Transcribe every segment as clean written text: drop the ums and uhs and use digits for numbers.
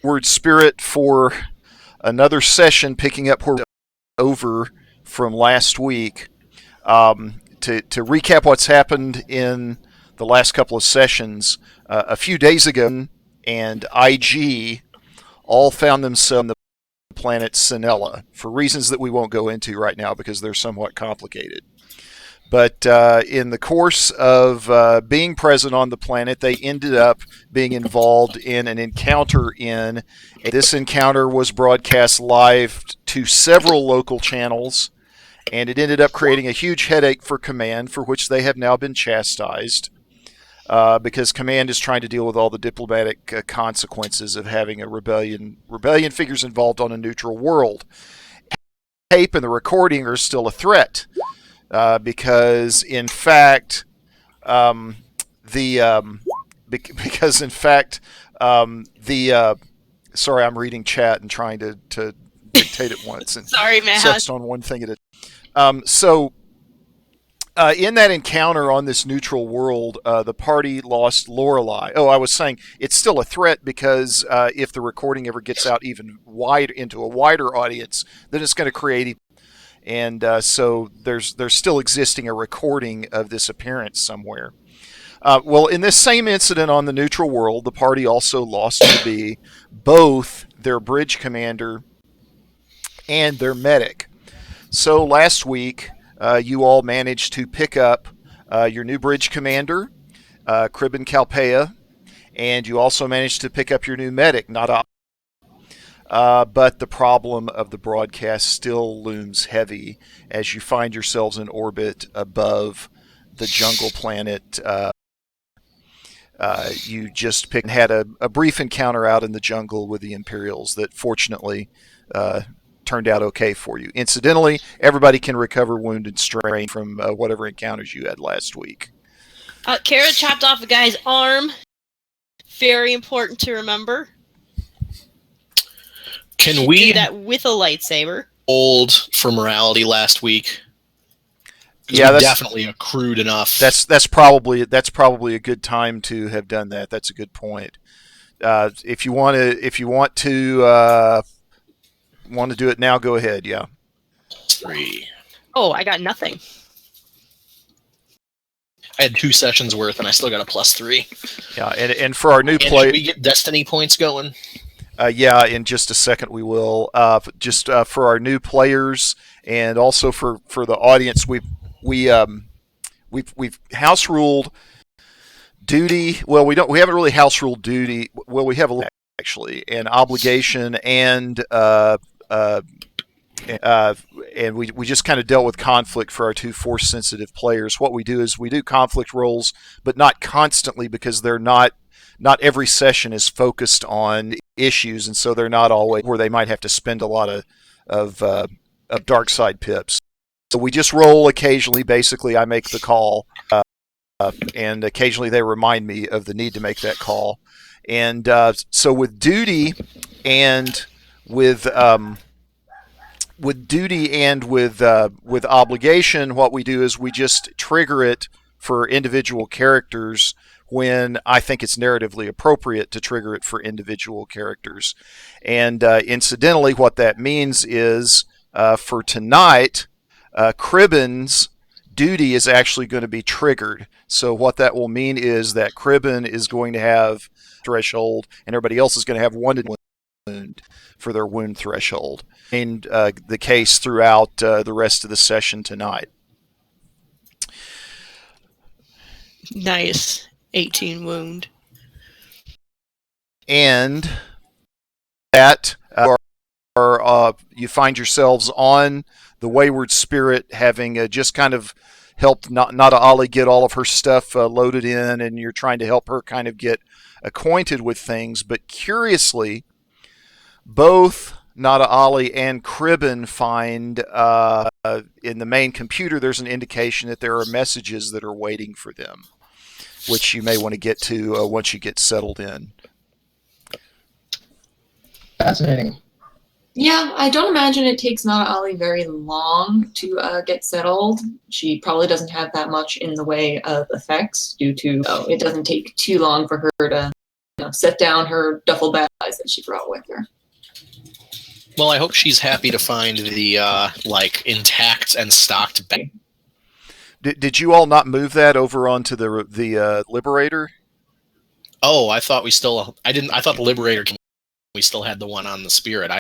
Wayward Spirit for another session, picking up where over from last week. To recap what's happened in the last couple of sessions, a few days ago, and IG all found themselves on the planet Sinella for reasons that we won't go into right now because they're somewhat complicated. But in the course of being present on the planet, they ended up being involved in an encounter this encounter was broadcast live to several local channels, and it ended up creating a huge headache for Command, for which they have now been chastised, because Command is trying to deal with all the diplomatic consequences of having a rebellion figures involved on a neutral world. The tape and the recording are still a threat. Because in fact, sorry, I'm reading chat and trying to dictate at once, and sorry, man. Just on one thing at a in that encounter on this neutral world, the party lost Lorelei. Oh, I was saying it's still a threat because if the recording ever gets out even into a wider audience, then it's going to create. And so there's still existing a recording of this appearance somewhere. Well, in this same incident on the neutral world, the party also lost to be both their bridge commander and their medic. So last week, you all managed to pick up your new bridge commander, Cribben Calpea, and you also managed to pick up your new medic, Nada. But the problem of the broadcast still looms heavy as you find yourselves in orbit above the jungle planet. You just had a brief encounter out in the jungle with the Imperials that fortunately turned out okay for you. Incidentally, everybody can recover wound and strain from whatever encounters you had last week. Kara chopped off a guy's arm. Very important to remember. Can we do that with a lightsaber? Hold for morality last week. Yeah, that's definitely accrued enough. That's probably a good time to have done that. That's a good point. If you want to do it now, go ahead. Yeah. 3. Oh, I got nothing. I had 2 sessions worth, and I still got a +3. Yeah, and for our new player, should we get destiny points going? Yeah, in just a second we will. For our new players and also for the audience, we've house ruled duty. Well, we haven't really house ruled duty. Well, we have actually an obligation and we just kind of dealt with conflict for our 2 force sensitive players. What we do is we do conflict rolls, but not constantly because they're not every session is focused on issues, and so they're not always where they might have to spend a lot of dark side pips. So we just roll occasionally. Basically, I make the call, and occasionally they remind me of the need to make that call. And so with duty and with obligation, what we do is we just trigger it for individual characters when I think it's narratively appropriate to trigger it for individual characters. And incidentally, what that means is for tonight, Cribben's duty is actually going to be triggered. So what that will mean is that Cribben is going to have threshold, and everybody else is going to have one wound for their wound threshold. And the case throughout the rest of the session tonight. Nice. 18 wound. And that you find yourselves on the Wayward Spirit, having just kind of helped Nada Ali get all of her stuff loaded in, and you're trying to help her kind of get acquainted with things. But curiously, both Nada Ali and Cribben find in the main computer there's an indication that there are messages that are waiting for them, which you may want to get to once you get settled in. Fascinating. Yeah, I don't imagine it takes Nada Ali very long to get settled. She probably doesn't have that much in the way of effects due to it doesn't take too long for her to set down her duffel bag that she brought with her. Well, I hope she's happy to find the intact and stocked bag. Did you all not move that over onto the Liberator? Oh, I thought we still. I didn't. I thought the Liberator. We still had the one on the Spirit.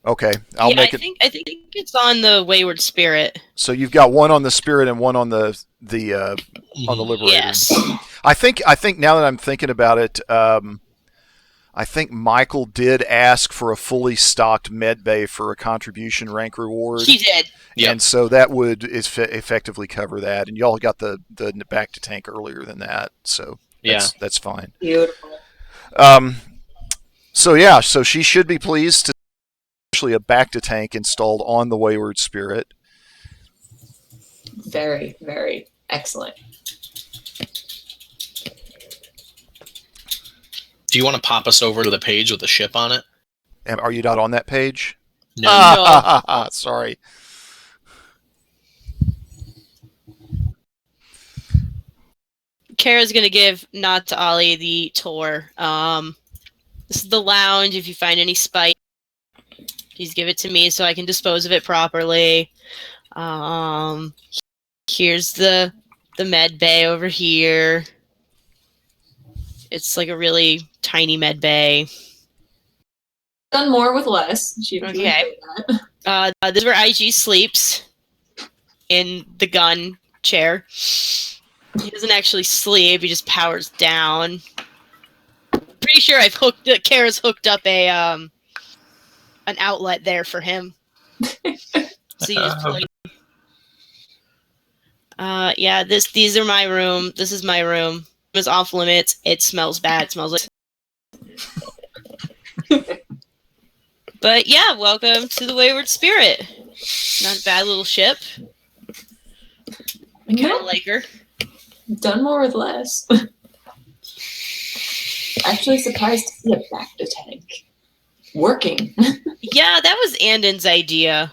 Okay, I'll make it. I think it's on the Wayward Spirit. So you've got one on the Spirit and one on the Liberator. Yes. I think now that I'm thinking about it, I think Michael did ask for a fully stocked med bay for a contribution rank reward. He did. Yep. And so that would effectively cover that. And y'all got the back to tank earlier than that, so that's fine. Beautiful. So she should be pleased to actually a back to tank installed on the Wayward Spirit. Very, very excellent. Do you want to pop us over to the page with the ship on it? Are you not on that page? No. Sorry. Kara's gonna give Not to Ollie the tour. This is the lounge. If you find any spice, please give it to me so I can dispose of it properly. Here's the med bay over here. It's like a really tiny med bay. Done more with less. She Okay. This is where IG sleeps in the gun chair. He doesn't actually sleep. He just powers down. Pretty sure Kara's hooked up an outlet there for him. So you just plug. These are my room. This is my room. It's off limits. It smells bad. It smells like. But yeah, welcome to the Wayward Spirit. Not a bad little ship. I kind of like her. Done more with less. Actually surprised to see a back to tank working. Yeah, that was Andon's idea.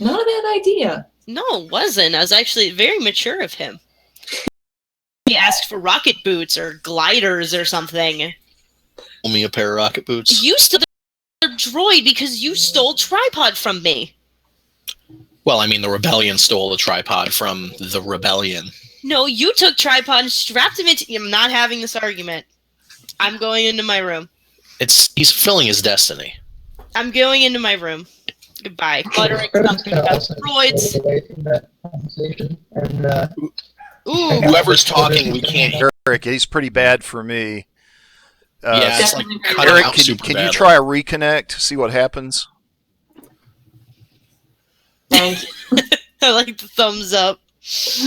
Not a bad idea. No, it wasn't. I was actually very mature of him. He asked for rocket boots or gliders or something. Pull me a pair of rocket boots. You stole the droid because you stole tripod from me. Well, I mean, the Rebellion stole the tripod from the Rebellion. No, you took tripod and strapped him into... I'm not having this argument. I'm going into my room. He's fulfilling his destiny. I'm going into my room. Goodbye. Muttering something about droids. Ooh. Whoever's talking, we can't hear. Eric, he's pretty bad for me. Yeah, it's like Definitely cutting Eric, out can super you badly. try a reconnect? See what happens. Thank you. I like the thumbs up. Is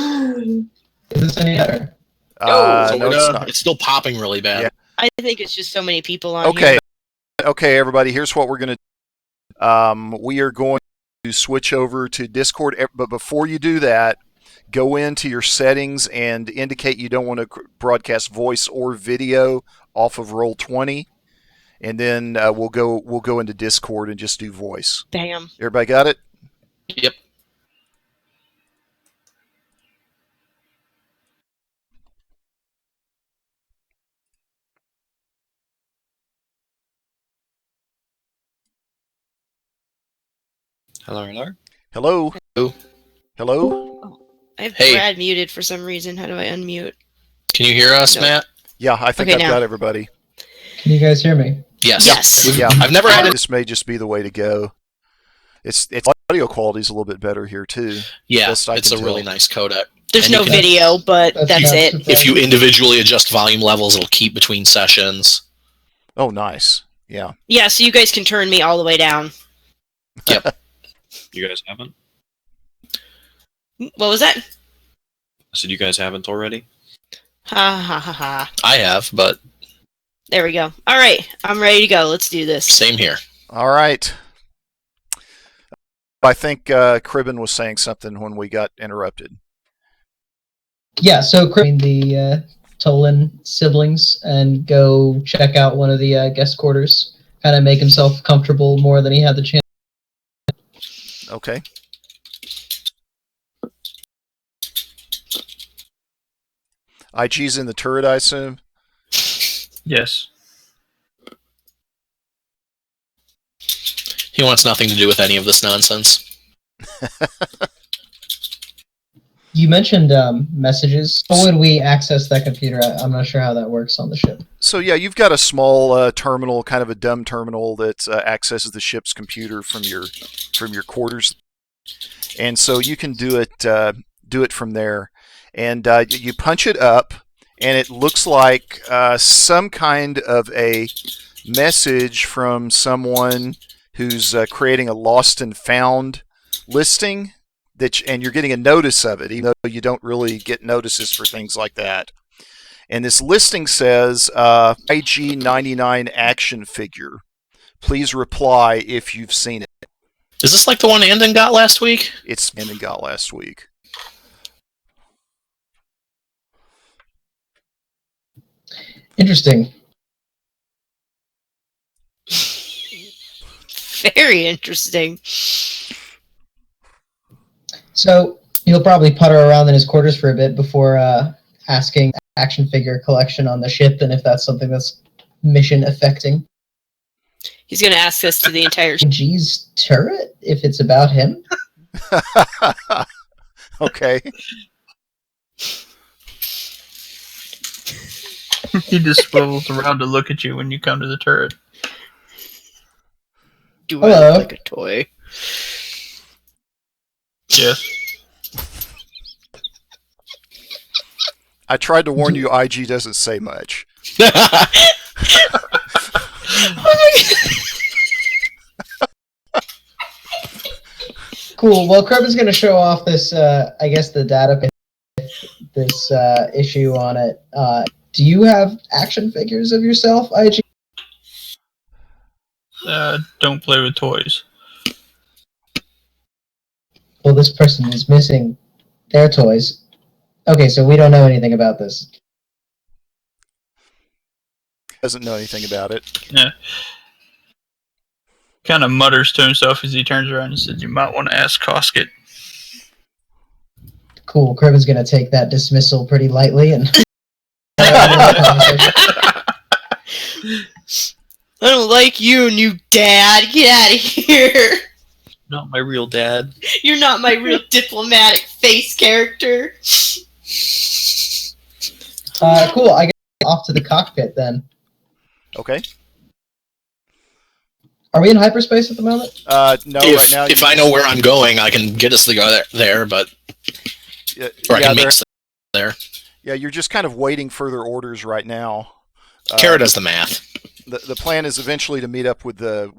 this any better? No, it's not. It's still popping really bad. Yeah. I think it's just so many people on Okay. here. Okay, everybody, here's what we're going to do. We are going to switch over to Discord, but before you do that, go into your settings and indicate you don't want to broadcast voice or video off of Roll20, and then we'll go into Discord and just do voice. Bam. Everybody got it? Yep. Hello, hello. Hello? Hello. Hello? I have Hey. Brad muted for some reason. How do I unmute? Can you hear us, No. Matt? Yeah, I think Okay, I've now. got everybody. Can you guys hear me? Yes. Yes. Yeah, I've never had it. This may just be the way to go. It's audio quality's a little bit better here too. Yeah, Best I it's a can really tell. nice codec. There's And no you can- video, but that's it. If you individually adjust volume levels, it'll keep between sessions. Oh, nice. Yeah. Yeah, so you guys can turn me all the way down. You guys haven't? What was that? I said you guys haven't already? Ha ha ha ha. I have, but There we go. All right, I'm ready to go. Let's do this. same here. All right. I think Cribben was saying something when we got interrupted. Yeah, so the Tolan siblings and go check out one of the guest quarters. Kind of make himself comfortable more than he had the chance. Okay. IG's in the turret, I assume. Yes. He wants nothing to do with any of this nonsense. You mentioned messages. How would we access that computer? I'm not sure how that works on the ship. So yeah, you've got a small terminal, kind of a dumb terminal that accesses the ship's computer from your quarters, and so you can do it from there. And you punch it up, and it looks like some kind of a message from someone who's creating a lost and found listing. And you're getting a notice of it, even though you don't really get notices for things like that. And this listing says, IG-99 action figure. Please reply if you've seen it. Is this like the one Andon got last week? It's Andon got last week. Interesting. Very interesting. So he'll probably putter around in his quarters for a bit before asking action figure collection on the ship, and if that's something that's mission affecting. He's going to ask us to the entire G's turret if it's about him. Okay. He just swivels around to look at you when you come to the turret. Do Hello. I look like a toy? Yes. I tried to warn you, IG doesn't say much. Cool. Well, Kreb is going to show off this, I guess, the data with this issue on it. Do you have action figures of yourself, IG? Don't play with toys. Well, this person is missing their toys. Okay, so we don't know anything about this. Doesn't know anything about it. Yeah. Kind of mutters to himself as he turns around and says, "You might want to ask Koskett." Cool. Kreb is going to take that dismissal pretty lightly and. I don't like you, new dad. Get out of here. Not my real dad. You're not my real diplomatic face character. Cool. I get off to the cockpit then. Okay. Are we in hyperspace at the moment? No, If, right now. if I know where I'm going, I can get us to go there, but or I can make us there. Yeah, you're just kind of waiting further orders right now. Kara does the math. The plan is eventually to meet up with the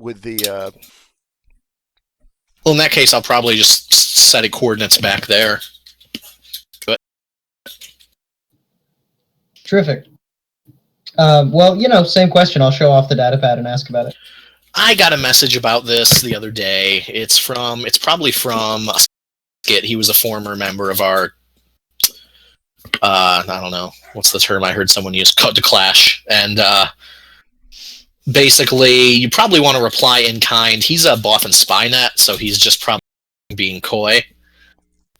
Well, in that case, I'll probably just set coordinates back there. Terrific. Well, same question. I'll show off the data pad and ask about it. I got a message about this the other day. It's probably from Skit. He was a former member of our, I don't know, what's the term I heard someone use? Cut to Clash. And basically, you probably want to reply in kind. He's a Bothan Spynet, so he's just probably being coy.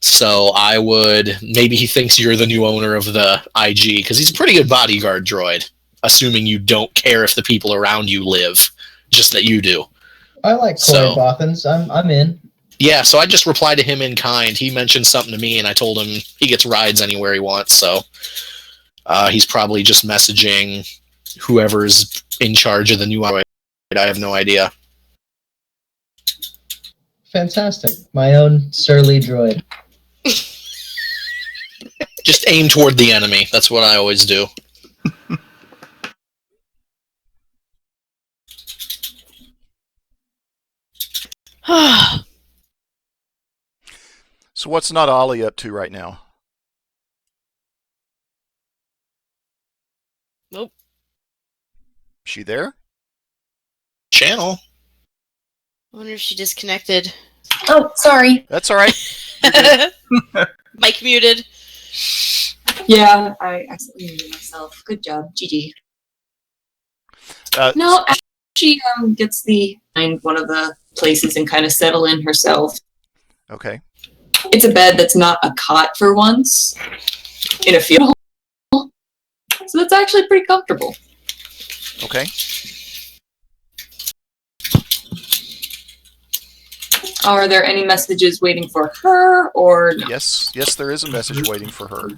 So I would, maybe he thinks you're the new owner of the IG, because he's a pretty good bodyguard droid, assuming you don't care if the people around you live, just that you do. I like coy Bothans. I'm in. Yeah, so I just replied to him in kind. He mentioned something to me, and I told him he gets rides anywhere he wants, so he's probably just messaging whoever's in charge of the new droid. I have no idea. Fantastic. My own surly droid. Just aim toward the enemy. That's what I always do. So what's not Ollie up to right now? Nope. She there? Channel. I wonder if she disconnected. Oh, sorry. That's all right. Mic muted. Yeah, I accidentally muted myself. Good job, GG. No, she gets find one of the places and kind of settle in herself. Okay. It's a bed that's not a cot for once in a field, so that's actually pretty comfortable. Okay. Are there any messages waiting for her or no? Yes, there is a message waiting for her.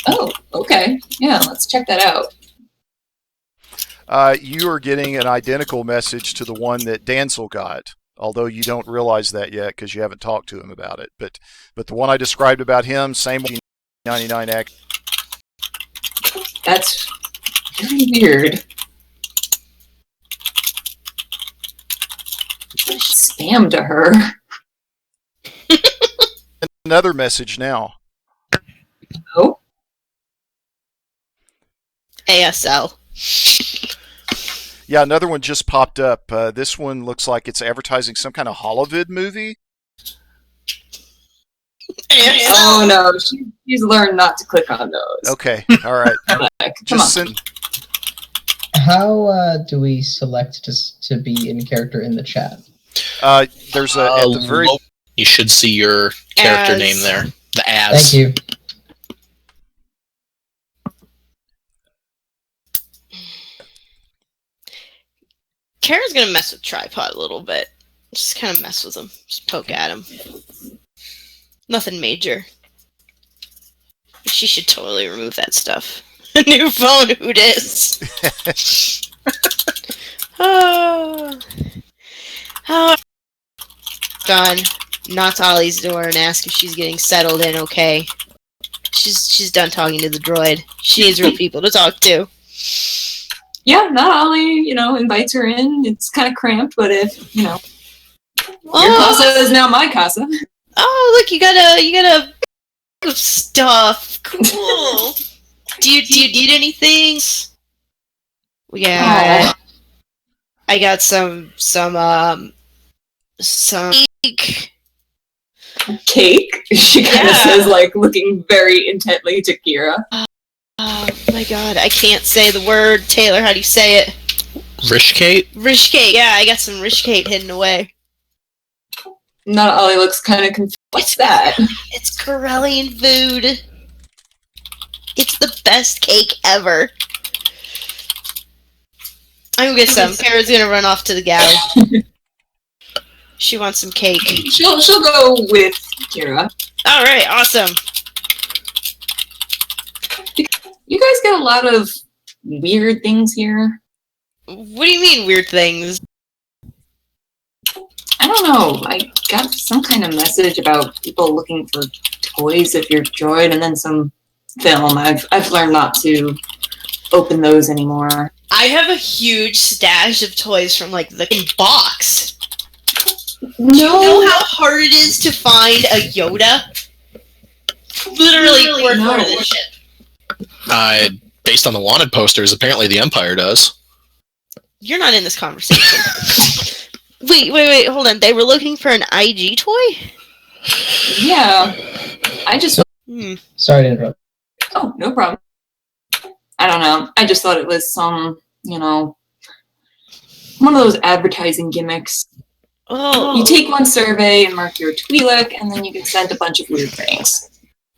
Oh, okay. Yeah, let's check that out. You are getting an identical message to the one that Dancel got, although you don't realize that yet because you haven't talked to him about it. But the one I described about him, same 99 act. That's very weird. Spam to her. Another message now. Oh, ASL. Yeah, another one just popped up. This one looks like it's advertising some kind of Hollywood movie. ASL. oh no, she's learned not to click on those. Okay, all right. Come Just on. send. How do we select to be in character in the chat? There's at the very. You should see your character As. name there. The as. Thank you. Kara's gonna mess with Tripod a little bit. Just kind of mess with him. Just poke at him. Nothing major. She should totally remove that stuff. New phone, who dis? Oh. Done. Knocked Ollie's door and asked if she's getting settled in okay. She's done talking to the droid. She needs real people to talk to. Yeah, not Ollie, invites her in. It's kind of cramped, but if, your casa is now my casa. Oh, look, you got a stuff. Cool. do you need anything? Yeah. I got some cake. Cake? She kind of says, looking very intently to Kira. Oh my god, I can't say the word. Taylor, how do you say it? Rishkate? Rishkate, yeah, I got some Rishkate hidden away. Not Ollie looks kind of confused. What's that? It's Corellian food. It's the best cake ever. I'm gonna get some. Kara's gonna run off to the galley. She wants some cake. She'll go with Kira. Alright, awesome. You guys get a lot of weird things here. What do you mean weird things? I don't know. I got some kind of message about people looking for toys if you're droid, and then some film. I've learned not to open those anymore. I have a huge stash of toys from the box. No. Do you know how hard it is to find a Yoda? Literally worth more than ship. Based on the wanted posters, apparently the Empire does. You're not in this conversation. Wait, hold on. They were looking for an IG toy? Yeah. I just... Sorry to interrupt. Oh, no problem. I don't know. I just thought it was some, one of those advertising gimmicks. Oh. You take one survey and mark your Twi'lek, and then you get sent a bunch of weird things.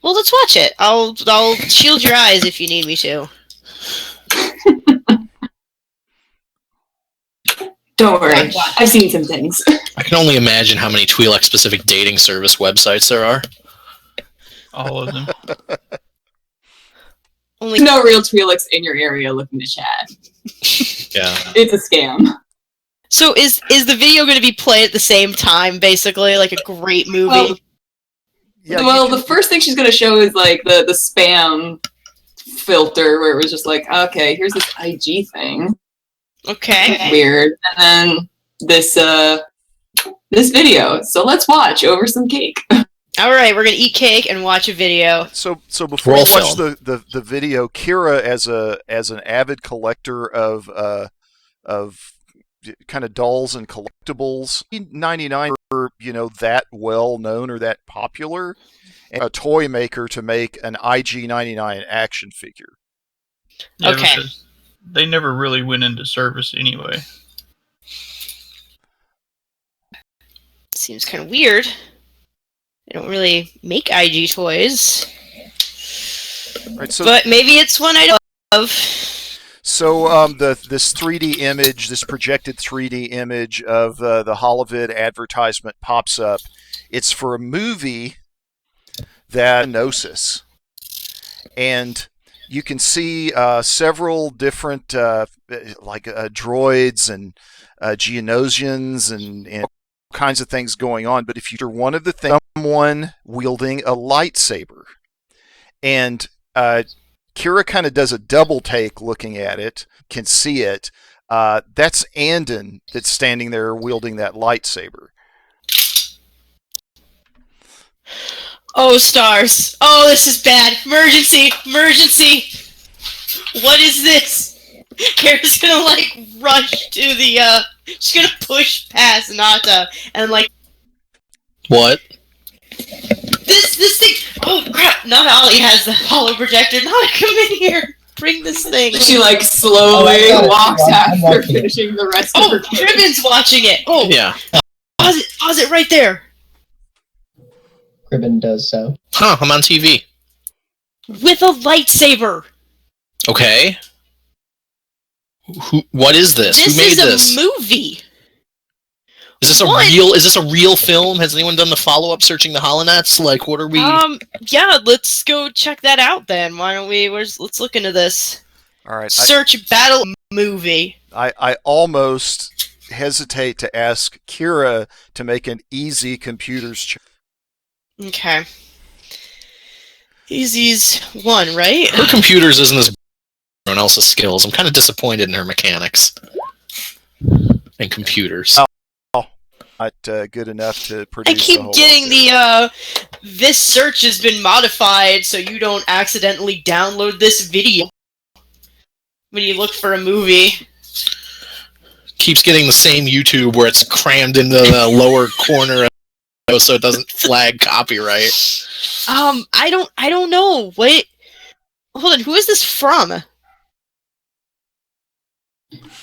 Well, let's watch it. I'll shield your eyes if you need me to. Don't worry. I've seen some things. I can only imagine how many Twi'lek-specific dating service websites there are. All of them. Only No real Twi'leks in your area looking to chat. Yeah. It's a scam. So is the video going to be played at the same time, basically, like a great movie? Well, the first thing she's going to show is the spam filter where it was just okay, here's this IG thing. Okay. Weird. And then this video. So let's watch over some cake. All right, we're going to eat cake and watch a video. So before Roll you watch film. the video, Kira, as an avid collector of kind of dolls and collectibles, 99 are that well known or that popular, and a toy maker to make an IG-99 action figure. Yeah, Okay. because they never really went into service anyway. Seems kind of weird. They don't really make IG toys. Right. So But maybe it's one I don't of. So this 3D image, this projected 3D image of the Holovid advertisement pops up. It's for a movie that Gnosis, and you can see several different droids and Geonosians and all kinds of things going on. But if you're one of the things, someone wielding a lightsaber, and Kira kind of does a double take looking at it, can see it. That's Andon that's standing there wielding that lightsaber. Oh, stars. Oh, this is bad. Emergency! Emergency! What is this? Kara's gonna, rush to the, she's gonna push past Nata and, What? This thing! Oh, crap! Nata Ollie has the holo projector. Nata, come in here! Bring this thing. She slowly walks I'm after watching it. finishing the rest of Oh, her game. Ribbon's watching it! Oh, Yeah. pause it right there! Cribbin does so. Huh, I'm on TV. With a lightsaber! Okay. What is this? This Who made is this? a movie! Is this a real film? Has anyone done the follow-up searching the holonets? What are we... Yeah, let's go check that out then. Why don't we... let's look into this. All right. Search battle movie. I almost hesitate to ask Kira to make an easy computers check. Okay. Easy's one, right? Her computers isn't as everyone else's skills. I'm kind of disappointed in her mechanics. And computers. Not good enough to I produce. keep a whole getting lot this search has been modified so you don't accidentally download this video when you look for a movie. Keeps getting the same YouTube where it's crammed into the lower corner so it doesn't flag copyright. I don't know. Wait. Hold on, who is this from?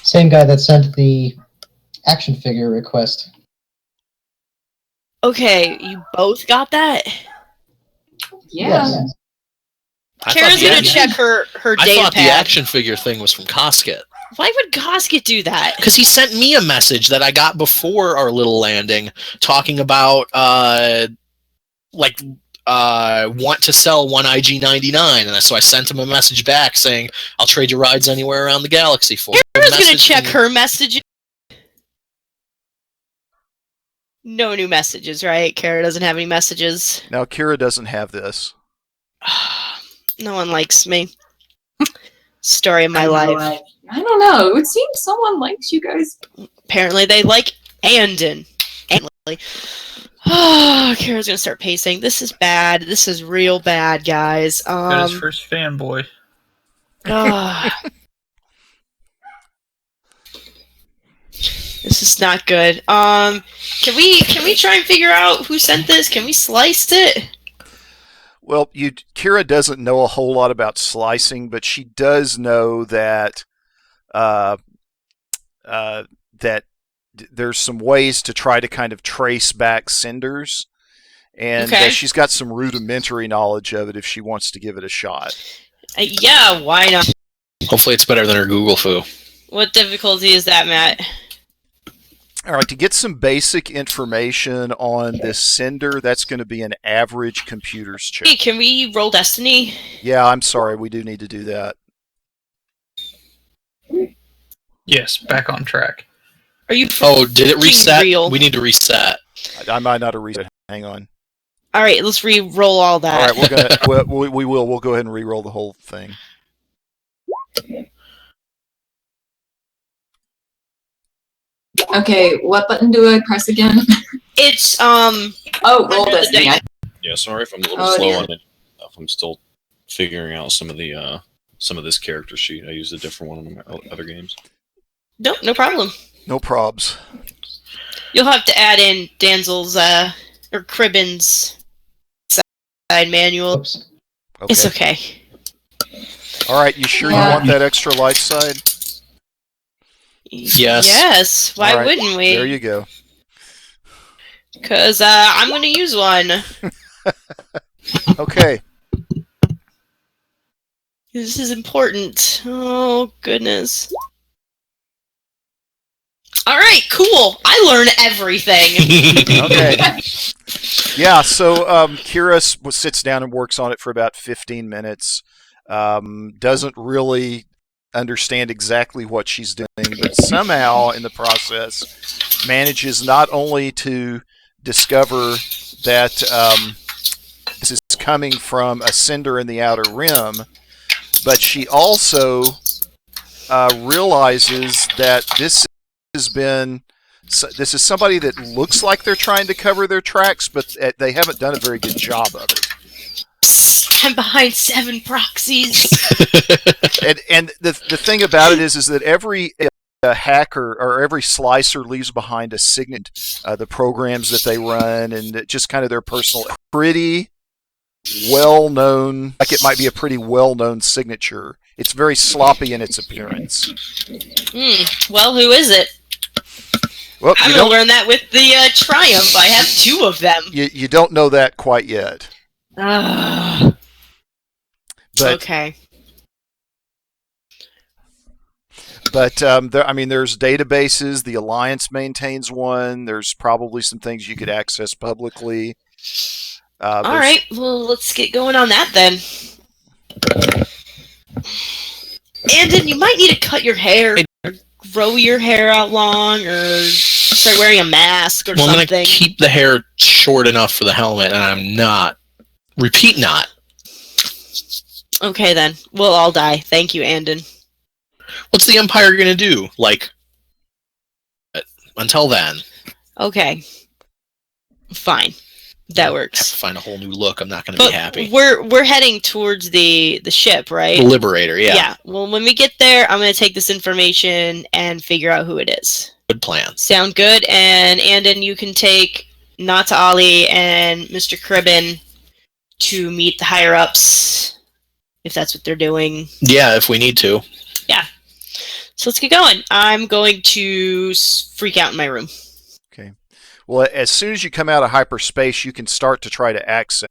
Same guy that sent the action figure request. Okay, you both got that? Yeah. Yes. I Kara's thought the gonna action- check her I data thought the pad. action figure thing was from Cosket. Why would Gosket do that? Because he sent me a message that I got before our little landing talking about, want to sell one IG-99. And so I sent him a message back saying, I'll trade you rides anywhere around the galaxy for it. Kara's gonna Message check from- her messages. No new messages, right? Kara doesn't have any messages. Now Kira doesn't have this. No one likes me. Story of my I know, life. I don't know. It would seem someone likes you guys. Apparently they like Andon. Oh, Kara's gonna start pacing. This is bad. This is real bad, guys. Got his first fanboy. This is not good. Can we try and figure out who sent this? Can we slice it? Well, Kira doesn't know a whole lot about slicing, but she does know that that there's some ways to try to kind of trace back senders, and Okay. she's got some rudimentary knowledge of it if she wants to give it a shot. Yeah, why not? Hopefully it's better than her Google foo. What difficulty is that, Matt? All right, to get some basic information on this sender, that's going to be an average computers check. Hey, can we roll Destiny? Yeah, I'm sorry, we do need to do that. Yes, back on track. Are you? Oh, did it freaking reset? real? We need to reset. I might not have read it. Hang on. All right, let's re-roll all that. All right, we're gonna we will. We'll go ahead and re-roll the whole thing. Okay, what button do I press again? It's Oh, roll Under the Destiny. dice. Yeah, sorry if I'm a little Oh, slow yeah. on it. If I'm still figuring out some of this character sheet. I used a different one in my other games. no problem. No probs. You'll have to add in Danzel's or Cribbin's side manual. Oops. Okay. It's okay. All right, you sure Yeah. you want that extra light side? Yes. Yes. Why All right, wouldn't we? There you go. Because I'm going to use one. Okay. This is important. Oh, goodness. All right, cool. I learn everything. Okay. Yeah, so Kira sits down and works on it for about 15 minutes. Doesn't really understand exactly what she's doing, but somehow in the process manages not only to discover that this is coming from a cinder in the outer rim, but she also realizes that this is somebody that looks like they're trying to cover their tracks, but they haven't done a very good job of it. I'm behind 7 proxies. And the thing about it is that every hacker or every slicer leaves behind a signet, the programs that they run, and just kind of their personal, pretty well-known, like it might be a pretty well-known signature. It's very sloppy in its appearance. Well, who is it? Well, I'm going to learn that with the Triumph. I have 2 of them. You don't know that quite yet. But, okay. But there's databases. The Alliance maintains one. There's probably some things you could access publicly. All right. Well, let's get going on that then. Andon, you might need to cut your hair, or grow your hair out long, or start wearing a mask or something. I'm going to keep the hair short enough for the helmet, and I'm not. Repeat, not. Okay, then. We'll all die. Thank you, Andon. What's the Empire going to do? Until then. Okay. Fine. That works. I have to find a whole new look. I'm not going to be happy. We're heading towards the ship, right? The Liberator, yeah. Yeah. Well, when we get there, I'm going to take this information and figure out who it is. Good plan. Sound good? And Andon, you can take Nata Ali and Mr. Cribbin to meet the higher-ups, if that's what they're doing. Yeah, if we need to. Yeah. So let's get going. I'm going to freak out in my room. Okay. Well, as soon as you come out of hyperspace, you can start to try to access.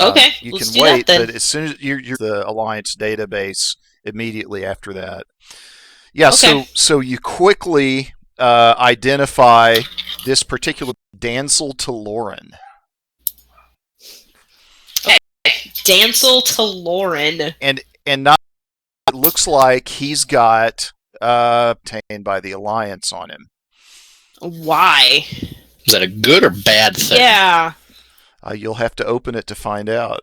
Okay. You let's can do wait, that, then. but as soon as you're the Alliance database, immediately after that. Yeah. Okay. So you quickly identify this particular Dancel to Lauren. Dancel to Lauren. And not. It looks like he's got obtained by the Alliance on him. Why? Is that a good or bad thing? Yeah. You'll have to open it to find out.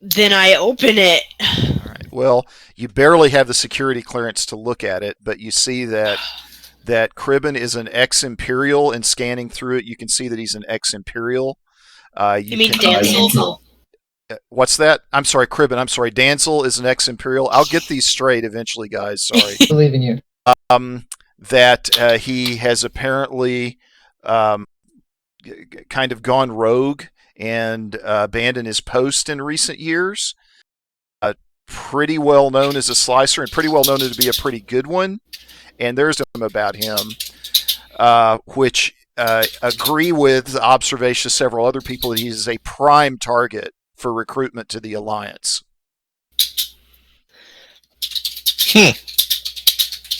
Then I open it. All right. Well, you barely have the security clearance to look at it, but you see that Cribbin is an ex-Imperial, and scanning through it, you can see that he's an ex-Imperial. You mean Dancel? What's that? I'm sorry, Cribbin. I'm sorry. Dancel is an ex-Imperial. I'll get these straight eventually, guys. Sorry. I believe in you. That he has apparently kind of gone rogue and abandoned his post in recent years. Pretty well known as a slicer and pretty well known to be a pretty good one. And there's something about him, which agree with the observation of several other people that he is a prime target for recruitment to the Alliance.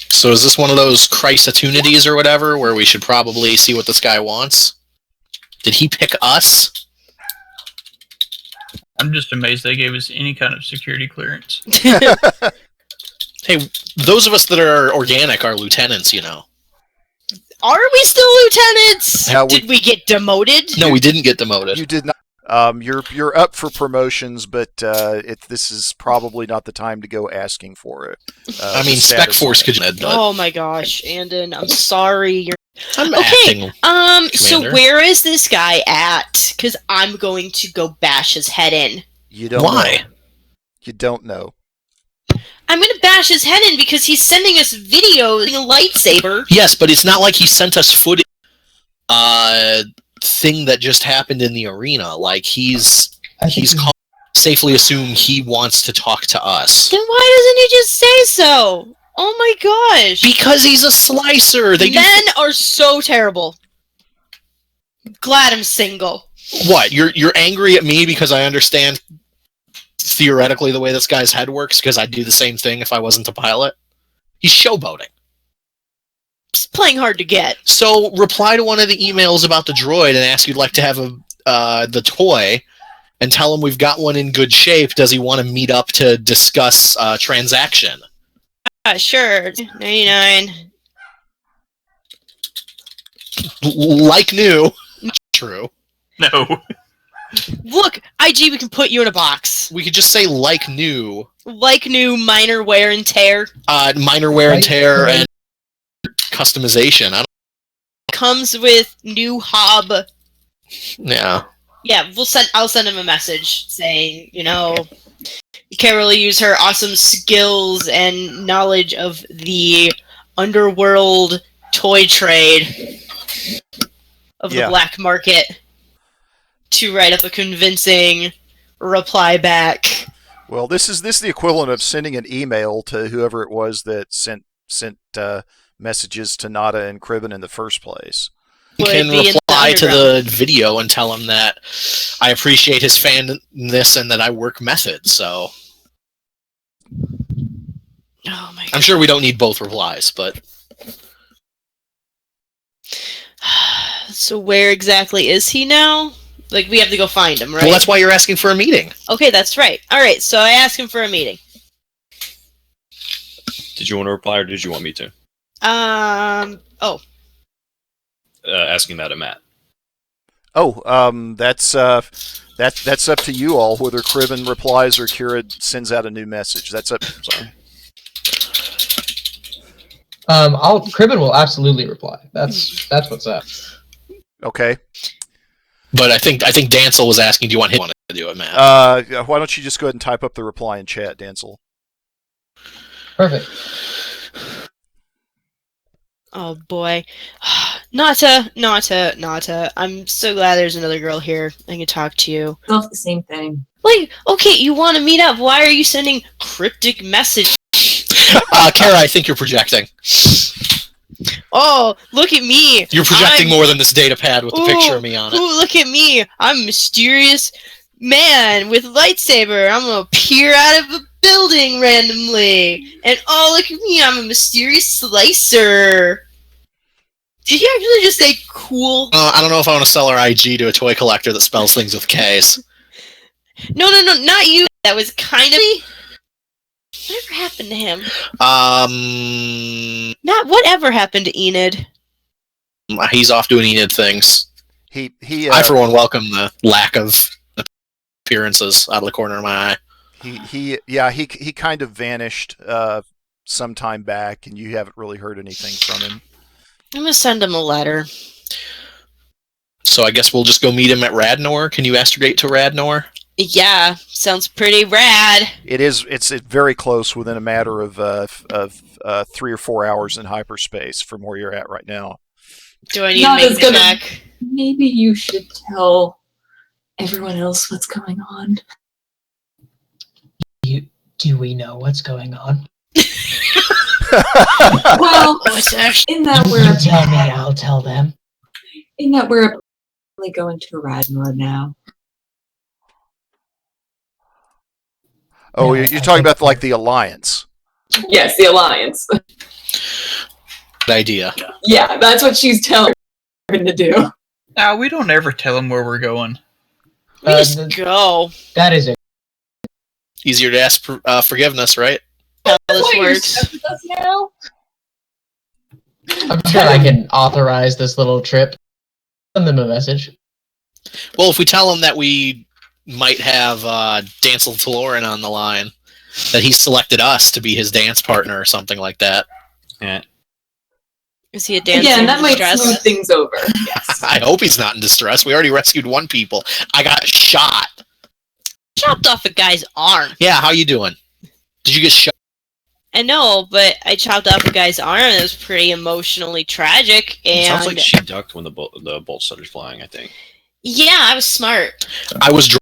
So is this one of those Christ-atunities or whatever, where we should probably see what this guy wants? Did he pick us? I'm just amazed they gave us any kind of security clearance. Hey, those of us that are organic are lieutenants, you know. Are we still lieutenants? Now Did we get demoted? No, we didn't get demoted. You did not. You're up for promotions, but this is probably not the time to go asking for it. I mean, Spec Force could. Oh my gosh, Andon, I'm sorry. I'm okay. acting, So Commander. where is this guy at? Because I'm going to go bash his head in. You don't. Why? Know. You don't know. I'm going to bash his head in because he's sending us videos using a lightsaber. Yes, but it's not like he sent us footage. Thing that just happened in the arena. Like he's safely assume he wants to talk to us. Then why doesn't he just say so? Oh my gosh. Because he's a slicer. Men are so terrible. Glad I'm single. What? You're angry at me because I understand theoretically the way this guy's head works, because I'd do the same thing if I wasn't a pilot. He's showboating. Just playing hard to get. So reply to one of the emails about the droid and ask you'd like to have the toy, and tell him we've got one in good shape. Does he want to meet up to discuss transaction? Sure. 99. Like new. True. No. Look, IG, we can put you in a box. We could just say like new. Like new, minor wear and tear. Minor wear and Right. tear and customization. Comes with new hob. Yeah. Yeah, I'll send him a message saying, you can't really use her awesome skills and knowledge of the underworld toy trade of the black market to write up a convincing reply back. Well, this is the equivalent of sending an email to whoever it was that sent messages to Nada and Cribben in the first place. You can reply to the video and tell him that I appreciate his fanness and that I work method, so... Oh my God. I'm sure we don't need both replies, but... So where exactly is he now? Like, we have to go find him, right? Well, that's why you're asking for a meeting. Okay, that's right. Alright, so I asked him for a meeting. Did you want to reply or did you want me to? Asking that of Matt. That's up to you all, whether Cribben replies or Kira sends out a new message. That's up. Sorry. Cribben will absolutely reply. That's what's up. Okay. But I think Dancel was asking, do you want him to do it, Matt? Why don't you just go ahead and type up the reply in chat, Dancel? Perfect. Oh boy. Nata. I'm so glad there's another girl here. I can talk to you. Both the same thing. Like, okay, you want to meet up. Why are you sending cryptic messages? Kara, I think you're projecting. Oh, look at me. You're projecting more than this data pad with the picture of me on it. Ooh, look at me. I'm a mysterious man with a lightsaber. I'm going to appear out of a building randomly. And oh, look at me. I'm a mysterious slicer. Did you actually just say cool? I don't know if I want to sell our IG to a toy collector that spells things with K's. No, not you. That was kind of... Whatever happened to him? Whatever happened to Enid? He's off doing Enid things. He I, for one, welcome the lack of appearances out of the corner of my eye. He kind of vanished some time back, and you haven't really heard anything from him. I'm gonna send him a letter. So I guess we'll just go meet him at Radnor. Can you astrogate to Radnor? Yeah, sounds pretty rad. It's very close, within a matter of 3 or 4 hours in hyperspace from where you're at right now. Do I need to make the check? Maybe you should tell everyone else what's going on. Do we know what's going on? Well, it's actually... in that You we're tell me, I'll tell them. in that we're only going to Radnor now. Oh, Yeah, you're talking about the Alliance. Yes, the Alliance. Good idea. Yeah, that's what she's telling her to do. We don't ever tell them where we're going. We just go. That is it. Easier to ask for forgiveness, right? How this Wait, you're works. stuck with us now? I'm sure I can authorize this little trip. Send them a message. Well, if we tell him that we might have Dancel Florin on the line, that he selected us to be his dance partner or something like that. Yeah. Is he a dancer Again, that in might distress? smooth things over. Yes. I hope he's not in distress. We already rescued one people. I got shot. Chopped off a guy's arm. Yeah, how you doing? Did you get shot? I know, but I chopped off a guy's arm. It was pretty emotionally tragic. And It sounds like she ducked when the bolt started flying, I think. yeah, I was smart. I was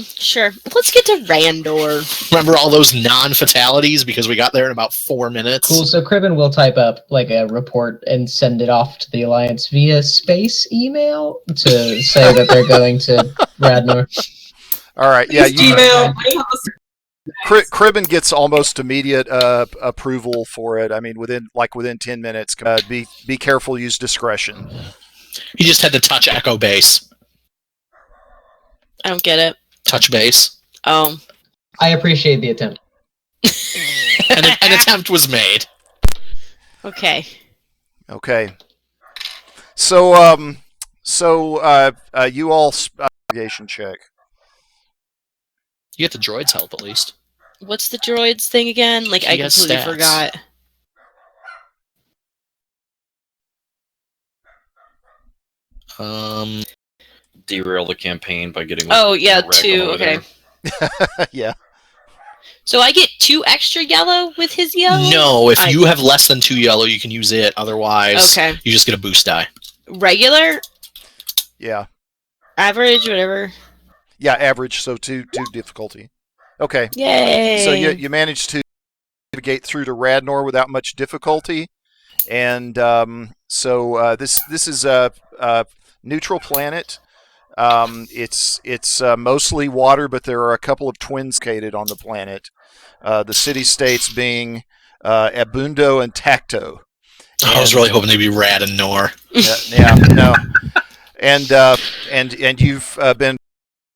Sure. Let's get to Randor. remember all those non-fatalities because we got there in about 4 minutes. Cool, so Cribben will type up like a report and send it off to the Alliance via space email to say that they're going to Radnor. All right. Yeah. Please Gmail. I have a Cribben gets almost immediate approval for it. I mean, within 10 minutes. Be careful. Use discretion. He just had to touch echo base. I don't get it. Touch base. Oh. I appreciate the attempt. An attempt was made. Okay. Okay. So you all investigation check. You get the droid's help at least. What's the droids thing again? Like, He I has completely stats. forgot. Derail the campaign by getting. Oh, yeah, Ragnar 2. over Okay. there. Yeah. So I get 2 extra yellow with his yellow? No, if you have less than 2 yellow, you can use it. Otherwise, Okay. you just get a boost die. Regular? Yeah. Average? Whatever. Yeah. Average. So 2 difficulty. Okay. Yay! So you managed to navigate through to Radnor without much difficulty, and this is a neutral planet. It's mostly water, but there are a couple of twins located on the planet. The city-states being Abundo and Tacto. I was really hoping they'd be Rad and Nor. No. And you've been to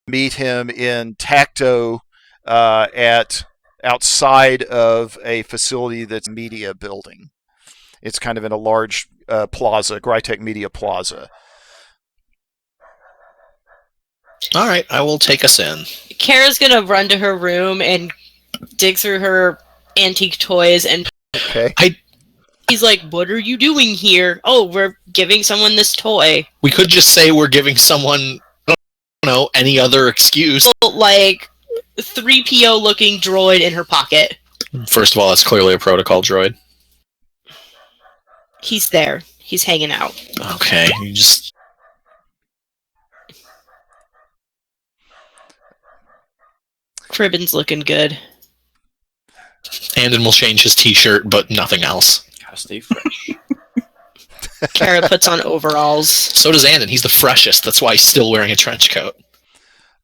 meet him in Tacto at outside of a facility that's a media building. It's kind of in a large plaza, Grytech Media Plaza. All right, I will take us in. Kara's gonna run to her room and dig through her antique toys, and Okay. he's like, "What are you doing here?" "Oh, we're giving someone this toy." We could just say we're giving someone, I don't know, any other excuse. Like, 3PO looking droid in her pocket. First of all, that's clearly a protocol droid. He's there. He's hanging out. Okay, you just... Cribben's looking good. Andon will change his t-shirt, but nothing else. Gotta stay fresh. Kara puts on overalls. So does Andon. He's the freshest. That's why he's still wearing a trench coat.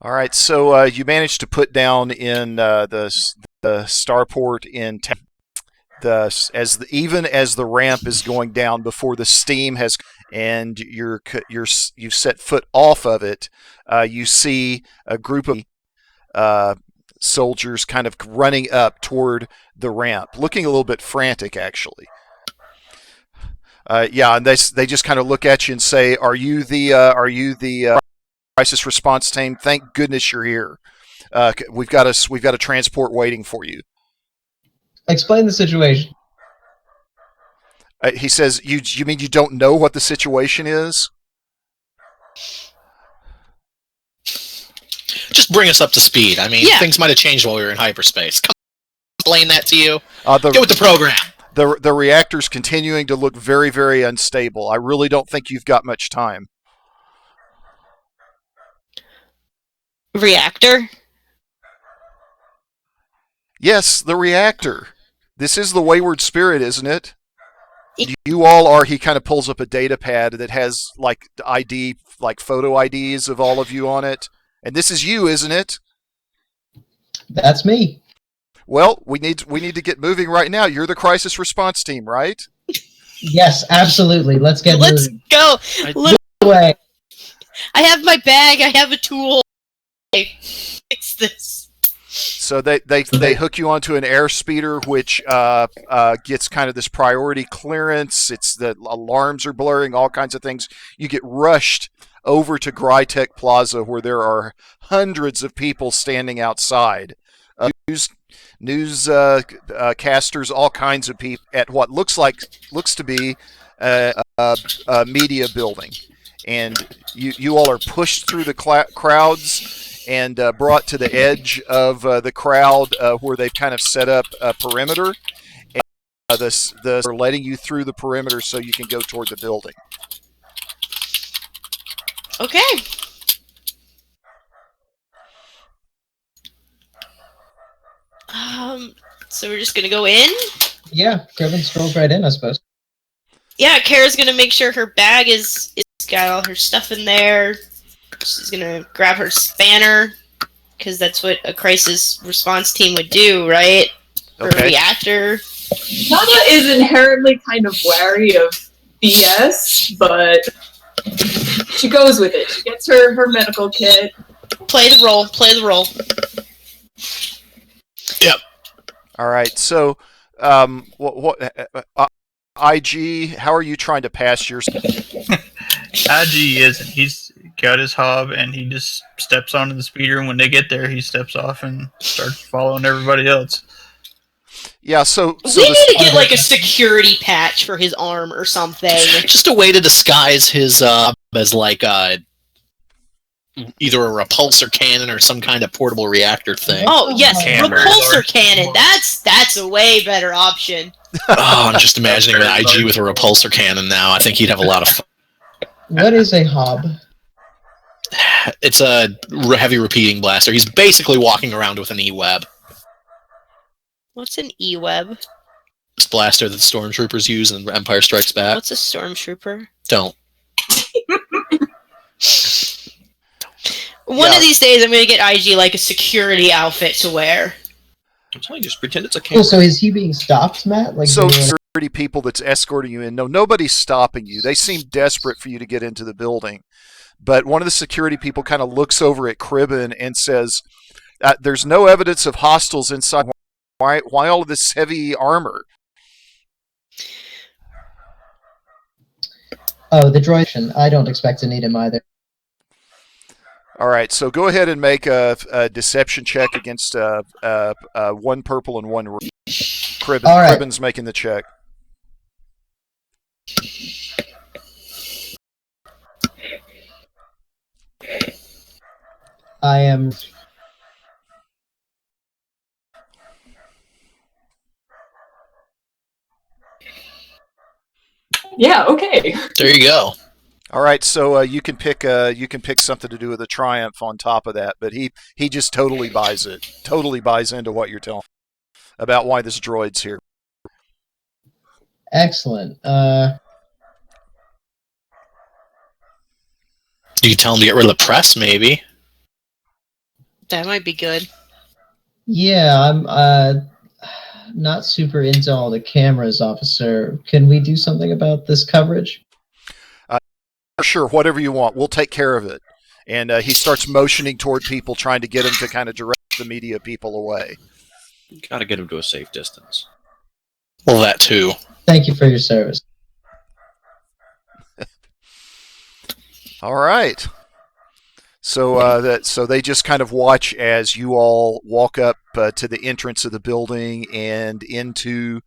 All right. So you managed to put down in the starport in even as the ramp is going down before the steam has and you've set foot off of it. You see a group of soldiers kind of running up toward the ramp, looking a little bit frantic, actually. And they just kind of look at you and say, "Are you the crisis response team? Thank goodness you're here. We've got a transport waiting for you." Explain the situation. He says, "You mean you don't know what the situation is?" Just bring us up to speed. I mean, Yeah. things might have changed while we were in hyperspace. Come on, explain that to you. Get Get with the program. The reactor's continuing to look very, very unstable. I really don't think you've got much time. Reactor? Yes, the reactor. This is the Wayward Spirit, isn't it? You all are. He kind of pulls up a data pad that has like ID, like photo IDs of all of you on it. And this is you, isn't it? That's me. Well, we need to get moving right now. You're the crisis response team, right? Yes, absolutely. Let's get Let's moving. go. Look, Away. I have my bag. I have a tool. Okay, fix this. So they hook you onto an air speeder, which gets kind of this priority clearance. It's the alarms are blaring, all kinds of things. You get rushed over to Grytech Plaza, where there are hundreds of people standing outside. News casters, all kinds of people at what looks to be a media building, and you all are pushed through the crowds and brought to the edge of the crowd where they've kind of set up a perimeter, and they're letting you through the perimeter so you can go toward the building. Okay. So we're just gonna go in? Yeah, Cribben strolls right in, I suppose. Yeah, Kara's gonna make sure her bag is got all her stuff in there. She's gonna grab her spanner. because that's what a crisis response team would do, right? For a reactor. Nana is inherently kind of wary of BS, but she goes with it. She gets her medical kit. Play the role. Play the role. Yep. All right. So, IG, how are you trying to pass your? IG isn't. He's got his hob and he just steps onto the speeder, and when they get there, he steps off and starts following everybody else. Yeah. So we need to get like a security patch for his arm or something. Just a way to disguise his as like either a repulsor cannon or some kind of portable reactor thing. Oh yes, Camera. repulsor cannon. That's a way better option. Oh, I'm just imagining an IG with a repulsor cannon now. I think he'd have a lot of fun. What is a hob? It's a heavy repeating blaster. He's basically walking around with an E-web. What's an E-web? This blaster that stormtroopers use in Empire Strikes Back. What's a stormtrooper? Don't. One of these days, I'm going to get IG like a security outfit to wear. I'm telling you, just pretend it's a camera. Oh, so is he being stopped, Matt? Like, so security people that's escorting you in. No, nobody's stopping you. They seem desperate for you to get into the building. But one of the security people kind of looks over at Cribben and says, "There's no evidence of hostiles inside. Why all of this heavy armor?" Oh, the droid. I don't expect to need him either. All right, so go ahead and make a deception check against one purple and one red. All right. Cribben's making the check. I am. Yeah, okay. There you go. All right, so you can pick something to do with a triumph on top of that, but he just totally buys it. Totally buys into what you're telling about why this droid's here. Excellent. You can tell him to get rid of the press, maybe. That might be good. Yeah, I'm not super into all the cameras, officer. Can we do something about this coverage? Sure, whatever you want. We'll take care of it. And he starts motioning toward people, trying to get him to kind of direct the media people away. You gotta get him to a safe distance. Well, that too. Thank you for your service. All right. So so they just kind of watch as you all walk up to the entrance of the building and into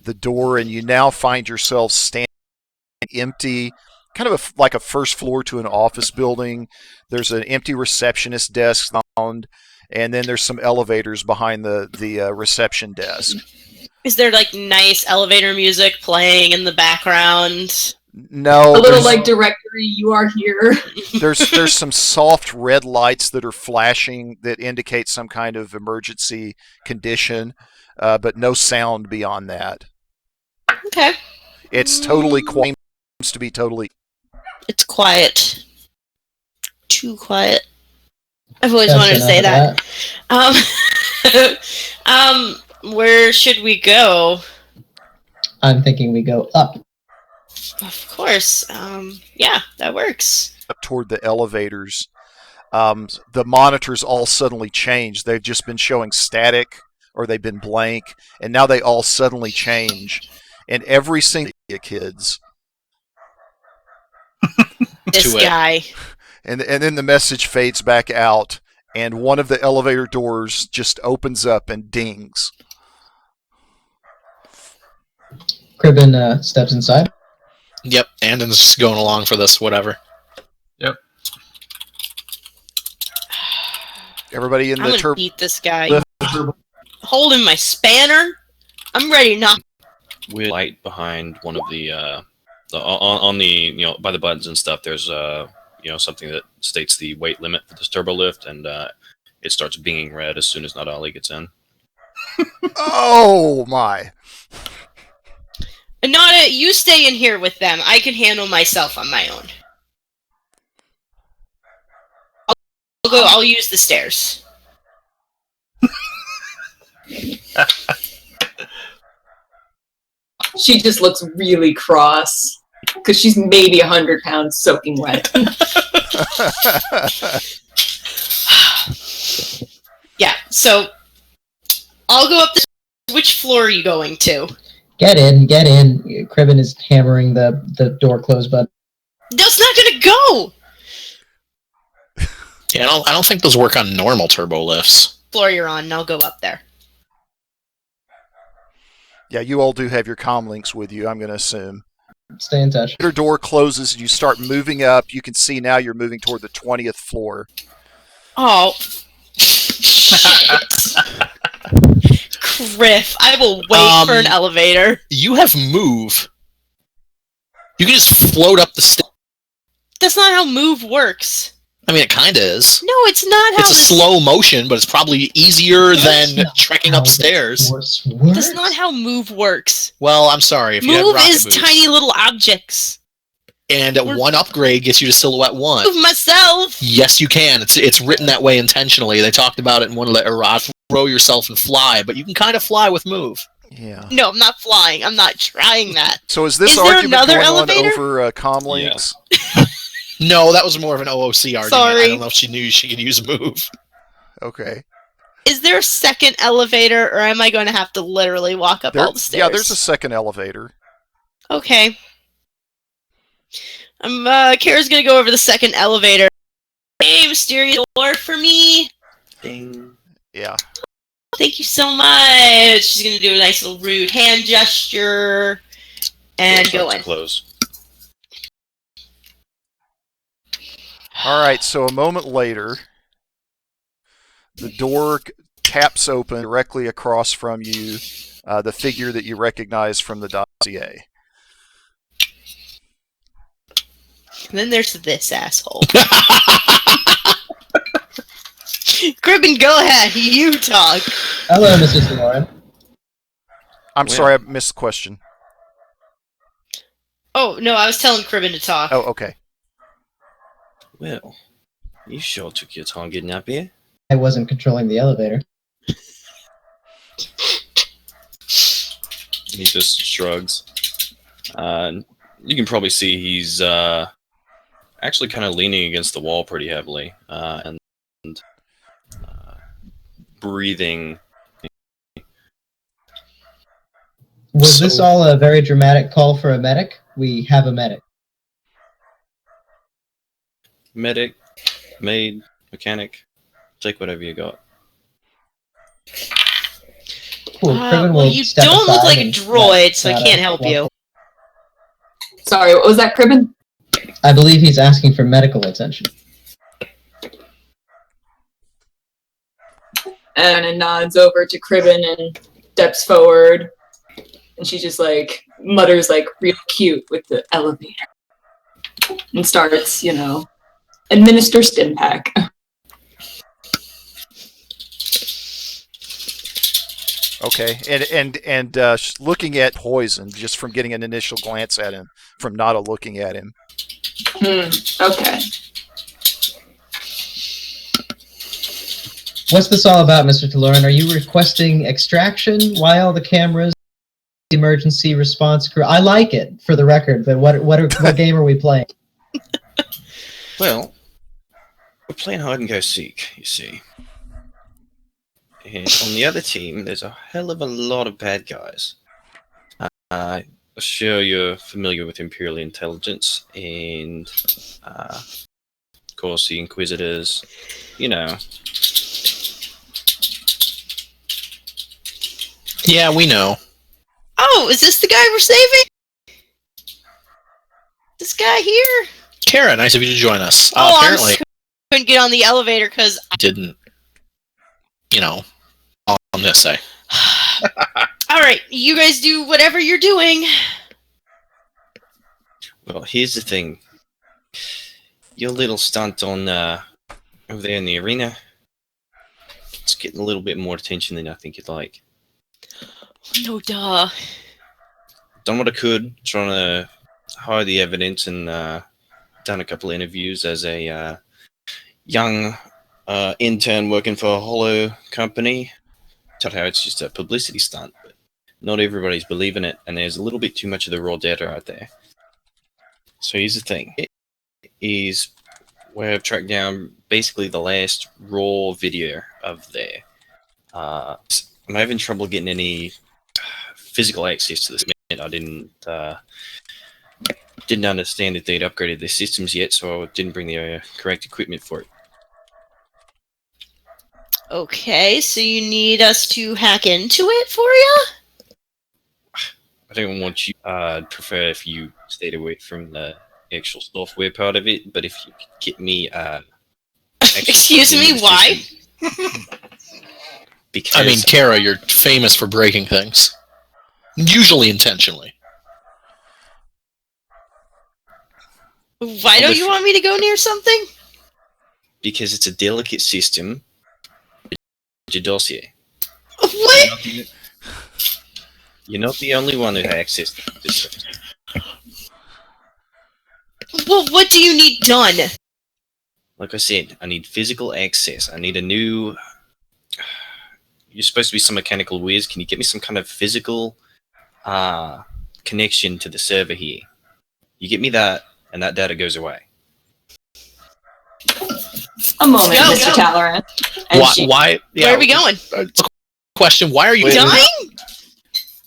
the door, and you now find yourself standing empty, kind of like a first floor to an office building. There's an empty receptionist desk found, and then there's some elevators behind the reception desk. Is there like nice elevator music playing in the background? No. A little like directory, you are here. There's some soft red lights that are flashing that indicate some kind of emergency condition, but no sound beyond that. Okay. It's totally quiet. Seems to be totally. It's quiet. Too quiet. I've always That's wanted to say enough that. Where should we go? I'm thinking we go up. Of course. Yeah, that works. Up toward the elevators. The monitors all suddenly change. They've just been showing static, or they've been blank, and now they all suddenly change. And every single kids. This guy. And then the message fades back out, and one of the elevator doors just opens up and dings. Cribben steps inside. Yep, Andon's just going along for this, whatever. Yep. Everybody in I'm the gonna turbo. beat this guy. Holding my spanner. I'm ready to knock. With light behind one of the on the by the buttons and stuff, there's something that states the weight limit for this turbo lift, and it starts binging red as soon as Not Ali gets in. Oh my! Anana, you stay in here with them. I can handle myself on my own. I'll use the stairs. She just looks really cross because she's maybe 100 pounds soaking wet. Yeah, so I'll go up this. Which floor are you going to? Get in. Cribbin is hammering the door close button. That's not gonna go! Yeah, I don't think those work on normal turbo lifts. Floor you're on, and I'll go up there. Yeah, you all do have your comm links with you, I'm going to assume. Stay in touch. Your door closes and you start moving up. You can see now you're moving toward the 20th floor. Oh. Shit. Griff, I will wait for an elevator. You have move. You can just float up the stairs. That's not how move works. I mean, it kind of is. No, it's not how It's a slow motion, but it's probably easier than trekking upstairs. That's not how move works. Well, I'm sorry. If you have Move rocket is boots. tiny little objects. And one upgrade gets you to Silhouette 1. Move myself! Yes, you can. It's written that way intentionally. They talked about it in one of the throw yourself and fly, but you can kind of fly with move. Yeah. No, I'm not flying. I'm not trying that. So is this Is there argument another going elevator? on over comm links? No, that was more of an OOC argument. Sorry. I don't know if she knew she could use move. Okay. Is there a second elevator, or am I going to have to literally walk up all the stairs? Yeah, there's a second elevator. Okay. Kara's gonna go over the second elevator. Hey, mysterious door for me. Ding. Yeah. Thank you so much. She's gonna do a nice little rude hand gesture and go in. Close. All right, so a moment later, the door taps open directly across from you, the figure that you recognize from the dossier. And then there's this asshole. Cribbin, go ahead. You talk. Hello, Mrs. Lauren. I'm sorry, I missed the question. Oh, no, I was telling Cribbin to talk. Oh, okay. Well, you sure took your time getting up here. I wasn't controlling the elevator. He just shrugs. You can probably see he's actually kind of leaning against the wall pretty heavily and breathing. Was this all a very dramatic call for a medic? We have a medic. Medic, maid, mechanic, take whatever you got. Cool. Cribbin well, will you step don't look aside like a and droid, so I not can't help walk you. Sorry, what was that, Cribbin? I believe he's asking for medical attention. And it nods over to Cribbin and steps forward. And she just like mutters like real cute with the elevator. And starts, administer stim pack. Okay, and looking at Poison, just from getting an initial glance at him, from Nada looking at him. Okay. What's this all about, Mr. Taloran? Are you requesting extraction? Why all the cameras? Emergency response crew. I like it, for the record, but what game are we playing? Well, we're playing hide and go seek, you see. And on the other team, there's a hell of a lot of bad guys. I'm sure you're familiar with Imperial Intelligence and, of course, the Inquisitors. Yeah, we know. Oh, is this the guy we're saving? This guy here? Kara, nice of you to join us. Oh, Apparently, couldn't get on the elevator because didn't. All I'm gonna say. All right, you guys do whatever you're doing. Well, here's the thing. Your little stunt on over there in the arena, it's getting a little bit more attention than I think you'd like. No, duh. Done what I could, trying to hide the evidence, and done a couple of interviews as a young intern working for a holo company. taught how it's just a publicity stunt, but not everybody's believing it, and there's a little bit too much of the raw data out there. So here's the thing: is where I've tracked down basically the last raw video of there. I'm having trouble getting any physical access to this. I didn't understand that they'd upgraded their systems yet, so I didn't bring the correct equipment for it. Okay, so you need us to hack into it for you? I don't want you. I'd prefer if you stayed away from the actual software part of it, but if you could get me... Excuse me, why? Because... I mean, Kara, you're famous for breaking things. Usually intentionally. Why don't you want me to go near something? Because it's a delicate system. Your dossier. What? You're not the only one who has access to this. Well, what do you need done? Like I said, I need physical access. I need a new... You're supposed to be some mechanical whiz. Can you get me some kind of physical connection to the server here? You get me that, and that data goes away. A moment, Go, Mr. go. Talleyrand. Why? Yeah, Where are we going? Question: why are you Dying?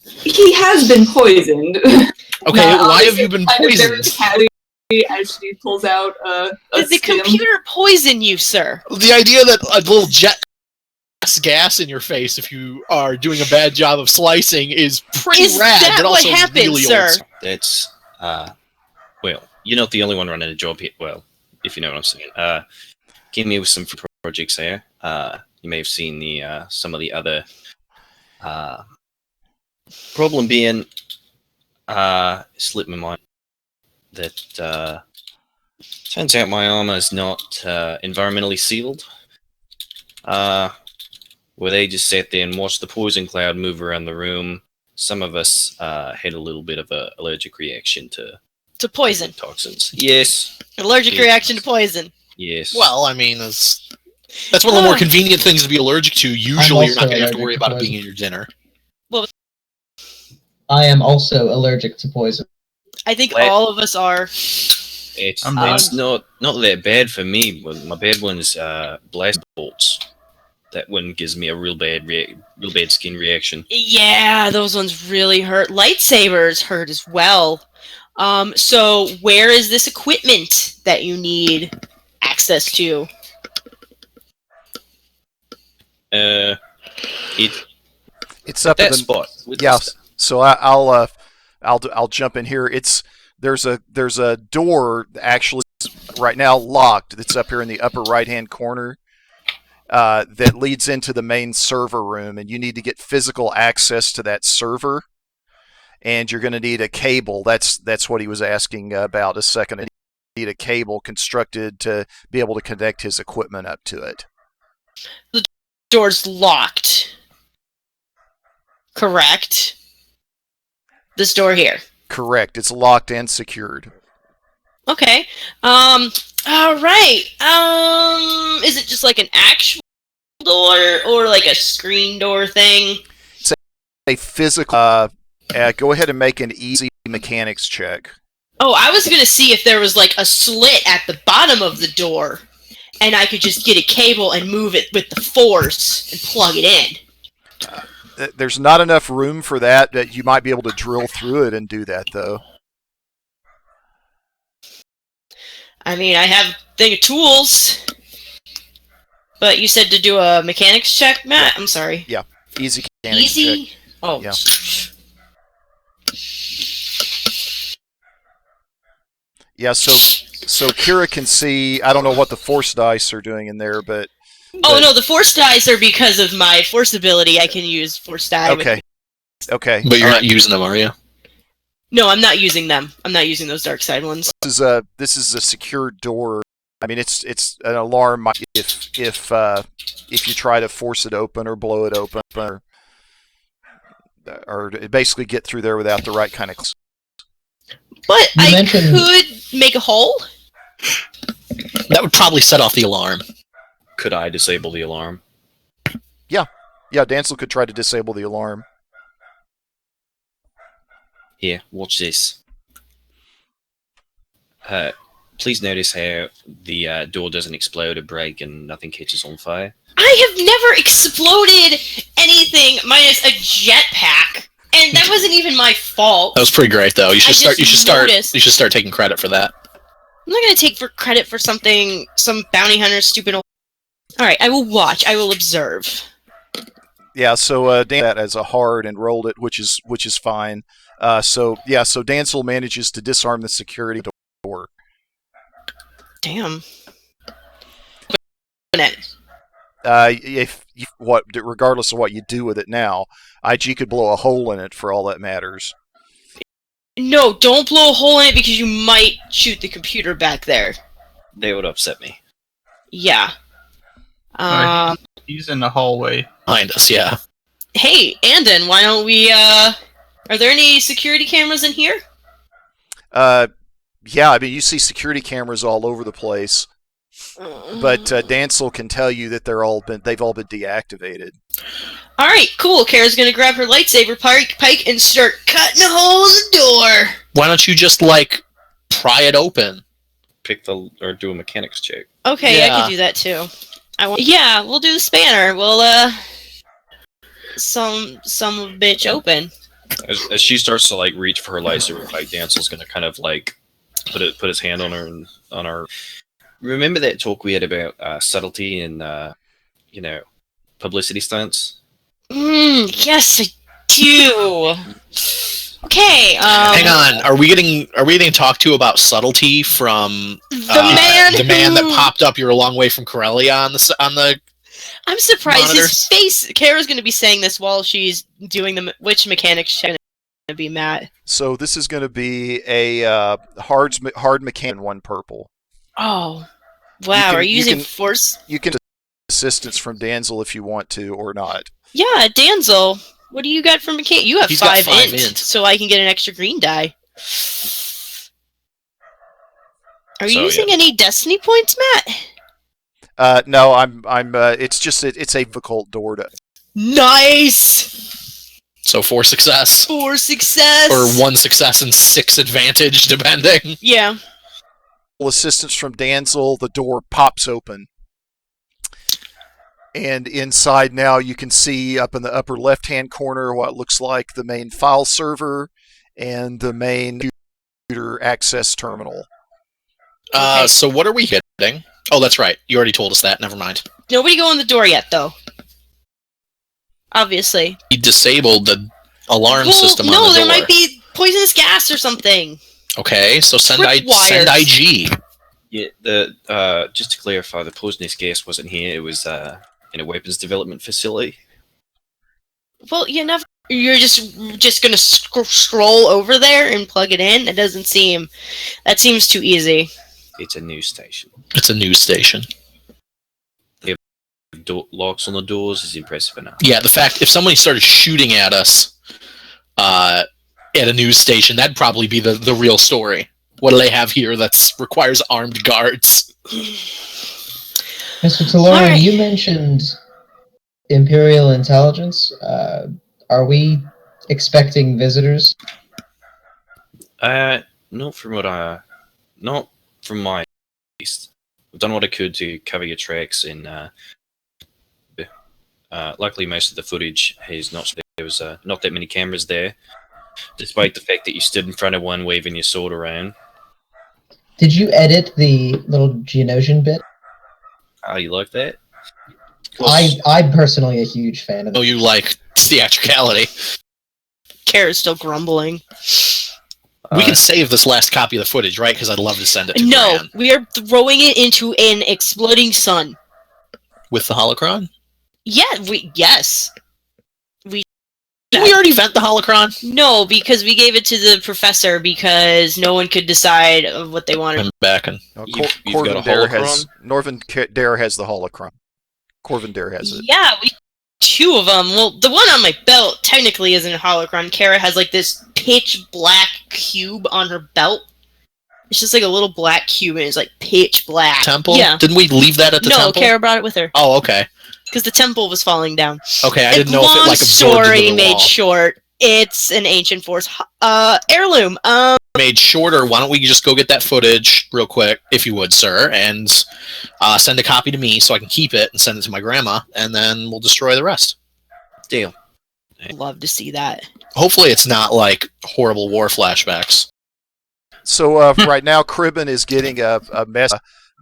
He has been poisoned. Okay, Not why have obviously you been kind of very poisoned? casually as she pulls out a Did the stim. computer poison you, sir? The idea that a little jet gas in your face if you are doing a bad job of slicing is pretty Is rad, that but what also happened, really sir? old. That's, well, you're not the only one running a job here. Well, if you know what I'm saying. Give me with some projects there. You may have seen the some of the other problem being slipped my mind that turns out my armor is not environmentally sealed. Where they just sat there and watched the poison cloud move around the room. Some of us had a little bit of an allergic reaction to Poison. toxins. Yes. Allergic Yes. reaction to poison. Yes. Well, I mean, that's one of the more convenient things to be allergic to. Usually, you're not also going to have to allergic worry to about it poison. being in your dinner. I am also allergic to poison. I think What? all of us are. It's I'm not that bad for me. My bad one's blast bolts. That one gives me a real bad skin reaction. Yeah, those ones really hurt. Lightsabers hurt as well. So where is this equipment that you need access to? It's up That at the spot. with the yeah. stuff. So I'll jump in here. There's a door actually right now locked. That's up here in the upper right hand corner. That leads into the main server room, and you need to get physical access to that server. And you're going to need a cable. That's what he was asking about a second ago. You need a cable constructed to be able to connect his equipment up to it. The door's locked. Correct. This door here. Correct. It's locked and secured. Okay. All right. Is it just like an actual door or like a screen door thing? It's a physical. Go ahead and make an easy mechanics check. Oh, I was gonna see if there was like a slit at the bottom of the door, and I could just get a cable and move it with the force and plug it in. There's not enough room for that. That you might be able to drill through it and do that, though. I mean, I have a thing of tools, but you said to do a mechanics check, Matt? I'm sorry. Yeah, easy mechanics check. Easy? Oh. Yeah. Yeah, so Kira can see. I don't know what the force dice are doing in there, but Oh, no, the force dice are because of my force ability. I can use force die. okay. But you're not using them, are you? No, I'm not using them. I'm not using those dark side ones. This is a secure door. I mean, it's an alarm if you try to force it open or blow it open or basically get through there without the right kind of. But You I mentioned- could make a hole. That would probably set off the alarm. Could I disable the alarm? Yeah, Dancel could try to disable the alarm. Here, watch this. Please notice how the door doesn't explode or break and nothing catches on fire. I have never exploded anything minus a jetpack, and that wasn't even my fault. That was pretty great, though. You should noticed. You should start taking credit for that. I'm not gonna take credit for something some bounty hunter stupid. All right, I will watch. I will observe. Yeah, so Dan that as a hard and rolled it, which is fine. So Dancel manages to disarm the security door. Damn. Open it. Regardless of what you do with it now, IG could blow a hole in it for all that matters. No, don't blow a hole in it because you might shoot the computer back there. They would upset me. Yeah. He's in the hallway. Behind us, yeah. Hey, Andon, why don't we, are there any security cameras in here? Yeah, I mean, you see security cameras all over the place, but Dancel can tell you that they've all been deactivated. All right, cool. Kara's gonna grab her lightsaber pike and start cutting a hole in the door. Why don't you just, pry it open? Or do a mechanics check. Okay, I Yeah. could do that too. Yeah, we'll do the spanner. We'll some bitch open. As she starts to reach for her lightsaber pike, Dancel's gonna kind of put his hand on her. Remember that talk we had about subtlety and publicity stunts? Yes, I do. Okay. Hang on. Are we getting talked to about subtlety from the man that popped up? You're a long way from Corellia on the. I'm surprised monitors? his face. Kara's going to be saying this while she's doing which mechanics going to be Matt. So this is going to be a hard mechanic, one purple. Oh, wow! Are you using force? You can assistance from Dancel if you want to or not. Yeah, Dancel. What do you got for mechanic? You have He's got 5 int, so I can get an extra green die. Are you using any destiny points, Matt? No, I'm. It's a difficult door to. Nice. So 4 success. 4 success. Or 1 success and 6 advantage, depending. Yeah. Assistance from Dancel, the door pops open. And inside now you can see up in the upper left-hand corner what looks like the main file server and the main computer access terminal. Okay. So what are we getting? Oh, that's right. You already told us that. Never mind. Nobody go in the door yet, though. Obviously. He disabled the alarm system on the door. No, there might be poisonous gas or something. Okay, so send Tripwires. IG. Yeah, just to clarify, the poisonous gas wasn't here. It was in a weapons development facility. Well, you're just gonna scroll over there and plug it in. That seems too easy. It's a news station. It's a news station. Locks on the doors is impressive enough. Yeah, the fact if somebody started shooting at us at a news station, that'd probably be the real story. What do they have here that requires armed guards? Mr. Taloran, Right. you mentioned Imperial intelligence. Are we expecting visitors? Not from my east. I've done what I could to cover your tracks, and luckily most of the footage is not. There was not that many cameras there, despite the fact that you stood in front of one waving your sword around. Did you edit the little Geonosian bit? Oh, you like that? I'm personally a huge fan of Oh, it. you like theatricality. Kara's still grumbling. We can save this last copy of the footage, right? Because I'd love to send it to No, Gran. we are throwing it into an exploding sun. With the holocron? Yeah, yes. Did we already vent the holocron? No, because we gave it to the professor because no one could decide what they wanted. I'm back and You've got Corvin a Dare holocron? Norvin Dare has the holocron. Corvin Dare has it. Yeah, we 2 of them. Well, the one on my belt technically isn't a holocron. Kara has this pitch black cube on her belt. It's just a little black cube and it's pitch black. temple? Yeah. Didn't we leave that at the No, temple? Kara brought it with her. Oh, okay. because the temple was falling down. Okay, I didn't know if it Long like absorbed story into the made wall. short. It's an ancient force heirloom. Made shorter. Why don't we just go get that footage real quick, if you would, sir, and send a copy to me so I can keep it and send it to my grandma, and then we'll destroy the rest. Deal. Love to see that. Hopefully, it's not like horrible war flashbacks. So right now, Cribben is getting a mess.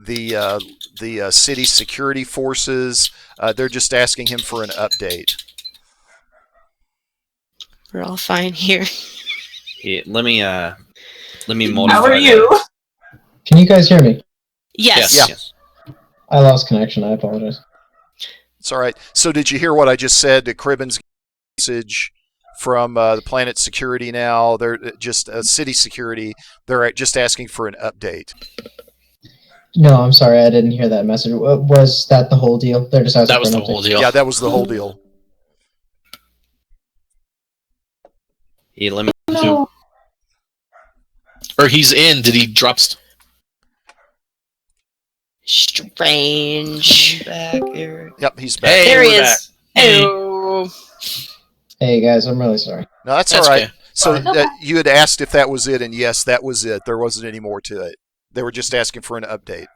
The city security forces. They're just asking him for an update. We're all fine here. Yeah, let me modify. How are you? Can you guys hear me? Yes. Yeah. Yes. I lost connection. I apologize. It's all right. So did you hear what I just said to Cribben's message from the planet security now? They're just city security. They're just asking for an update. No, I'm sorry. I didn't hear that message. Was that the whole deal? They're just asking That was for the an whole update. deal. Yeah, that was the whole deal. Yeah, let me. No. Or he's in. Did he drop? Strange. Back, Eric. Yep, he's back. Hey, There he we're is. back. Oh. Hey guys, I'm really sorry. No, that's That's all right. okay. So Okay. you had asked if that was it, and yes, that was it. There wasn't any more to it. They were just asking for an update.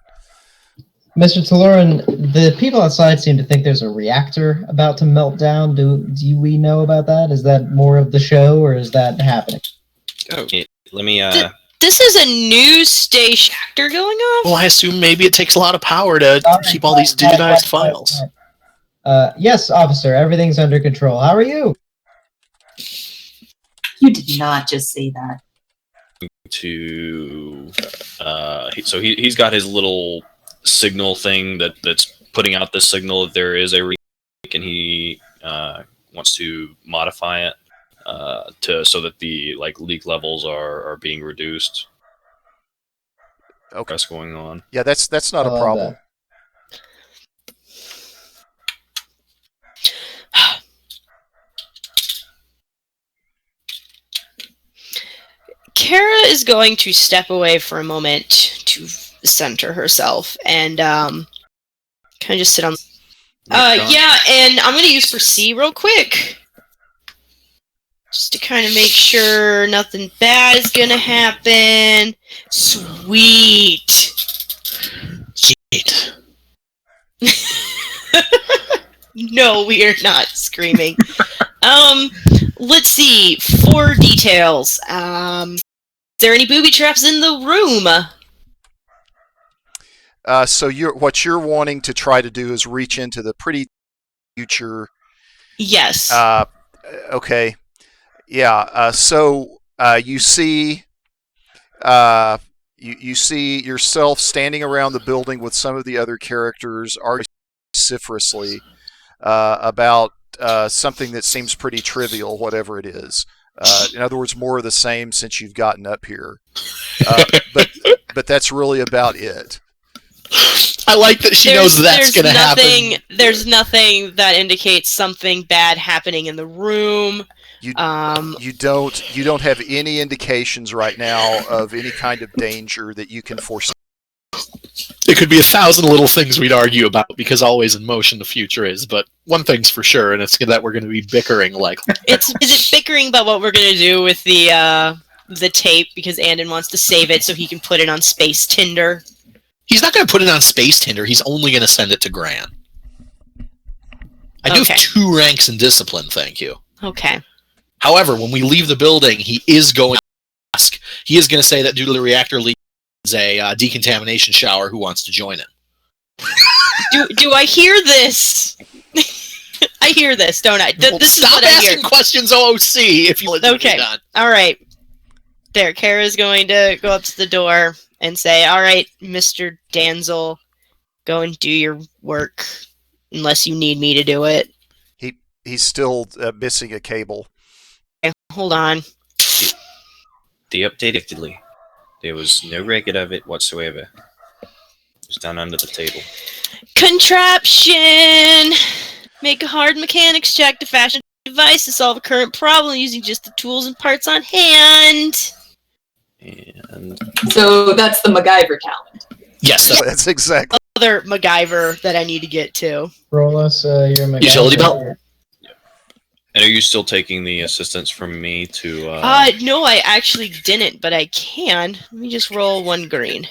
Mr. Taloran, the people outside seem to think there's a reactor about to melt down. Do we know about that? Is that more of the show, or is that happening? Oh, yeah, let me. This is a news station actor going off? Well, I assume maybe it takes a lot of power to All right, keep all these quiet, digitized quiet, files. quiet. Yes, officer, everything's under control. How are you? You did not just say that. To so he's got his little signal thing that's putting out this signal that there is a leak, and he wants to modify it to so that the leak levels are being reduced. Okay. What's going on? Yeah, that's not I a love problem. that. Kara is going to step away for a moment to center herself and kind of just sit on. Yeah, and I'm gonna use Foresee real quick, just to kind of make sure nothing bad is gonna happen. Sweet. Sweet. No, we are not screaming. Let's see. 4 details. Is there any booby traps in the room? So what you're wanting to try to do is reach into the pretty future. Yes. Okay. Yeah. So you see, you see yourself standing around the building with some of the other characters arguing vociferously about something that seems pretty trivial, whatever it is. In other words, more of the same since you've gotten up here. But that's really about it. I like that she knows that's going to happen. There's nothing that indicates something bad happening in the room. You don't have any indications right now of any kind of danger that you can foresee. It could be 1,000 little things we'd argue about, because always in motion the future is. But one thing's for sure, and it's that we're going to be bickering likely. Is it bickering about what we're going to do with the tape, because Andon wants to save it so he can put it on Space Tinder? He's not going to put it on Space Tinder. He's only going to send it to Gran. I do Okay. have 2 ranks in discipline, thank you. Okay. However, when we leave the building, he is going to ask. He is going to say that due to the reactor leak, there's a decontamination shower who wants to join him. Do I hear this? I hear this, don't I? Well, This is stop what I hear. asking questions, OOC, if you want to Okay. be done. All right. There, Kara's going to go up to the door and say, "All right, Mr. Danzel, go and do your work, unless you need me to do it." He's still missing a cable. Okay, hold on. The update, there was no record of it whatsoever. It was done under the table. Contraption! Make a hard mechanics check to fashion a device to solve a current problem using just the tools and parts on hand. And So that's the MacGyver talent. Yes, That's exactly. other MacGyver that I need to get to. Roll us your MacGyver. Utility belt? And are you still taking the assistance from me to? No, I actually didn't, but I can. Let me just roll 1 green.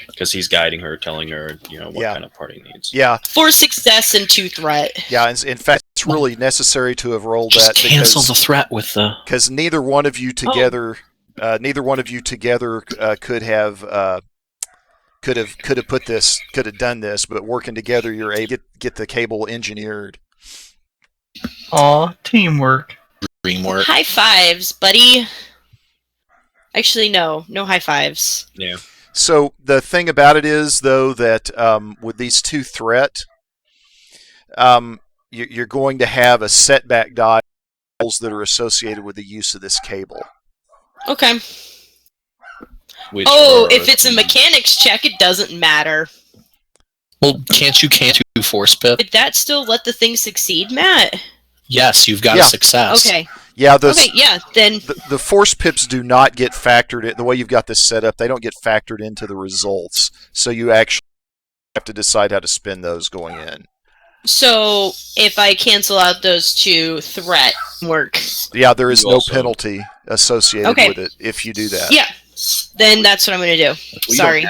Because he's guiding her, telling her, what Yeah. kind of party needs. Yeah, 4 success and 2 threat. yeah. In fact, it's really necessary to have rolled Just that cancel the threat with the. because neither one of you together, could have done this. But working together, you're able to get the cable engineered. Aw, teamwork. Dreamwork. High fives, buddy. Actually, no high fives. Yeah. So the thing about it is, though, that with these 2 threat, you're going to have a setback die that are associated with the use of this cable. Okay. Which If it's a mechanics check, it doesn't matter. Well, can't do force pip? Did that still let the thing succeed, Matt? Yes, you've got a success. Okay. Yeah, Then the force pips do not get factored in. The way you've got this set up, they don't get factored into the results. So you actually have to decide how to spin those going in. so if I cancel out those 2 threat work, Yeah, there is You no also- penalty associated Okay. with it if you do that. yeah, then that's what I'm gonna do. We Sorry.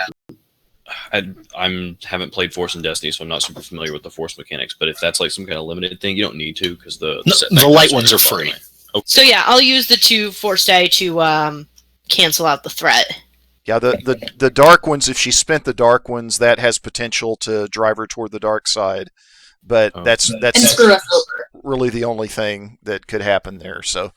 I haven't played Force and Destiny, so I'm not super familiar with the Force mechanics. But if that's like some kind of limited thing, you don't need to because the The light ones are free. So yeah, I'll use the 2 force die to cancel out the threat. Yeah, the dark ones, if she spent the dark ones, that has potential to drive her toward the dark side. But Oh. that's And screw us over. really the only thing that could happen there. So,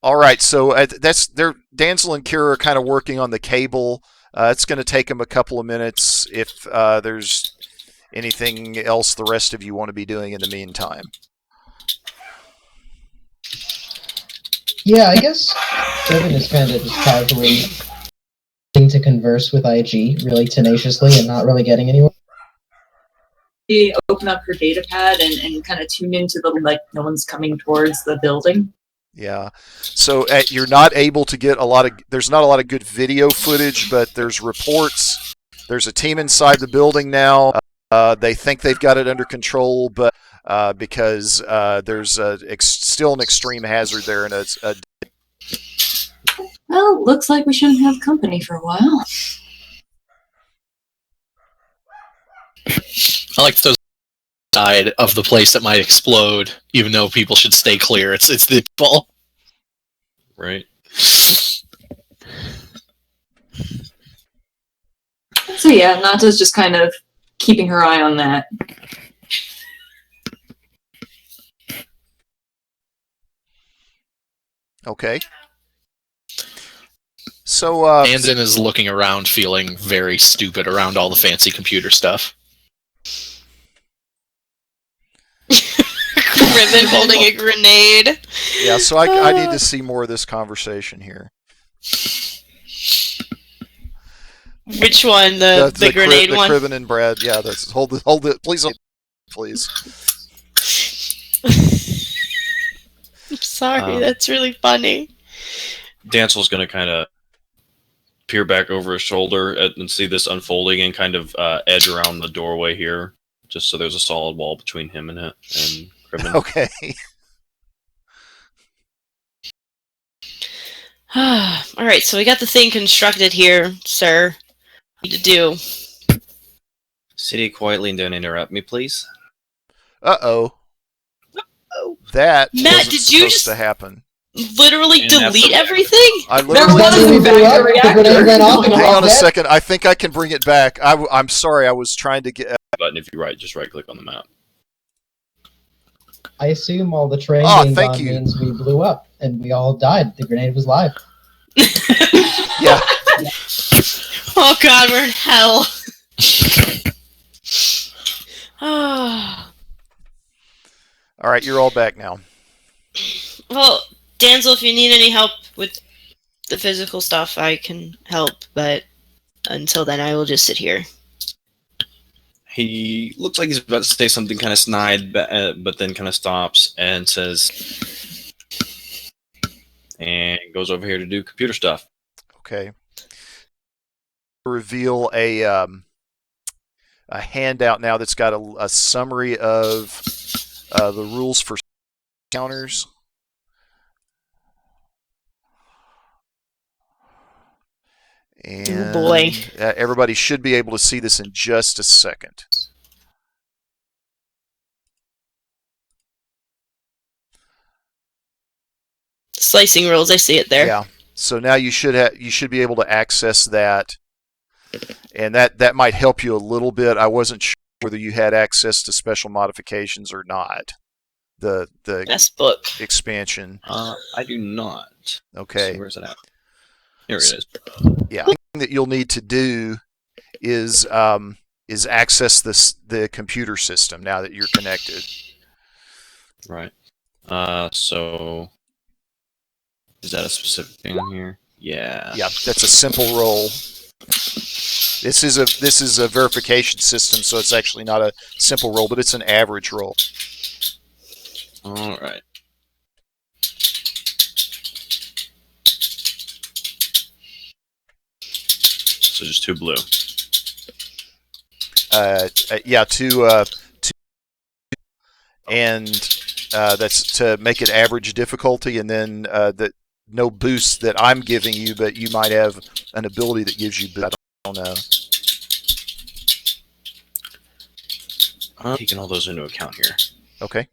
all right. So Dansel and Kira are kind of working on the cable. It's going to take them a couple of minutes. If there's anything else the rest of you want to be doing in the meantime. Yeah, I guess Kevin is kind of just casually getting to converse with IG really tenaciously and not really getting anywhere. She open up her data pad and kind of tune into the no one's coming towards the building. Yeah. So you're not able to get there's not a lot of good video footage, but there's reports. There's a team inside the building now. They think they've got it under control, but because there's still an extreme hazard there, and Well, looks like we shouldn't have company for a while. I like those side of the place that might explode, even though people should stay clear. It's the ball. Right. So yeah, Nata's just kind of keeping her eye on that. okay. So Anzen is looking around, feeling very stupid around all the fancy computer stuff. Ribbon holding a grenade. yeah. So I need to see more of this conversation here. Which one? The grenade one? The Cribben and Brad. Yeah, that's hold it. Please. I'm sorry, that's really funny. Dancel's going to kind of peer back over his shoulder and see this unfolding and kind of edge around the doorway here, just so there's a solid wall between him and Cribben. Okay. All right, so we got the thing constructed here, sir. What do you do? Sit here quietly and don't interrupt me, please. Uh-oh. That Matt, wasn't did you supposed just to happen. Literally And that's delete the- everything? I There literally. was in fact a reactor. Hang on a second. I think I can bring it back. I'm sorry. I was trying to get. Button if you just right click on the map. I assume all the train Oh, being thank gone you. means we blew up and we all died. The grenade was live. Yeah. Oh god, we're in hell. Ah. All right. You're all back now. Well, Danzel, if you need any help with the physical stuff, I can help, but until then, I will just sit here. He looks like he's about to say something kind of snide, but then kind of stops and says, and goes over here to do computer stuff. Okay. reveal a handout now that's got a summary of the rules for counters. And oh boy. Everybody should be able to see this in just a second. Slicing rules, I see it there. Yeah. So now you should be able to access that, and that might help you a little bit. I wasn't sure whether you had access to special modifications or not. The Best book. expansion. I do not. Okay. So where's it at? Here it is. Yeah. The thing that you'll need to do is access the computer system now that you're connected. Right. So is that a specific thing here? Yeah. Yeah, that's a simple roll. This is a verification system, so it's actually not a simple roll, but it's an average roll. All right. So just 2 blue. Yeah, two, and that's to make it average difficulty, and then that no boost that I'm giving you, but you might have an ability that gives you boost. I don't know. I'm taking all those into account here. Okay.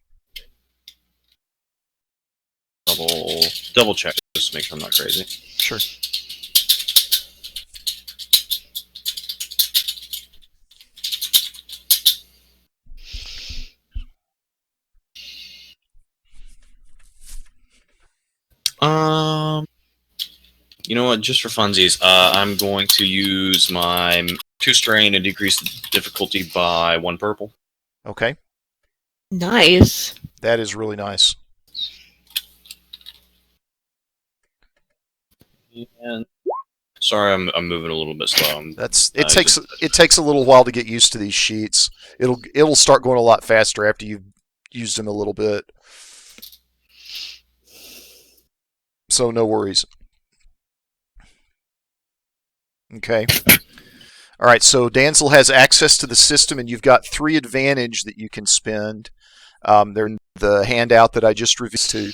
Double check just to make sure I'm not crazy. Sure. You know what? Just for funsies, I'm going to use my 2 strain and decrease the difficulty by 1 purple. Okay. Nice. That is really nice. And sorry, I'm moving a little bit slow. It takes a little while to get used to these sheets. It'll start going a lot faster after you've used them a little bit. So no worries. Okay. All right, so Danzel has access to the system, and you've got 3 advantage that you can spend. They're the handout that I just reviewed to.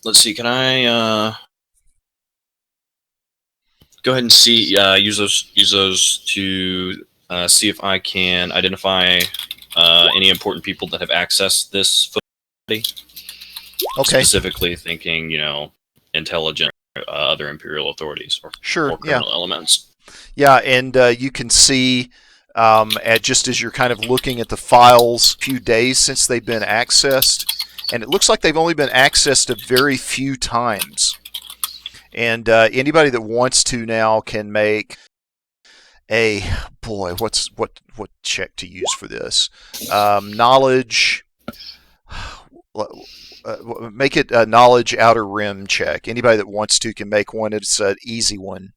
Let's see. Can I go ahead and use those to see if I can identify any important people that have accessed this footage? Okay. Specifically thinking, intelligent other imperial authorities or criminal elements. Yeah, and you can see just as you're kind of looking at the files, a few days since they've been accessed, and it looks like they've only been accessed a very few times. And anybody that wants to now can make what check to use for this? Knowledge. Make it a knowledge outer rim check. Anybody that wants to can make one. It's an easy one.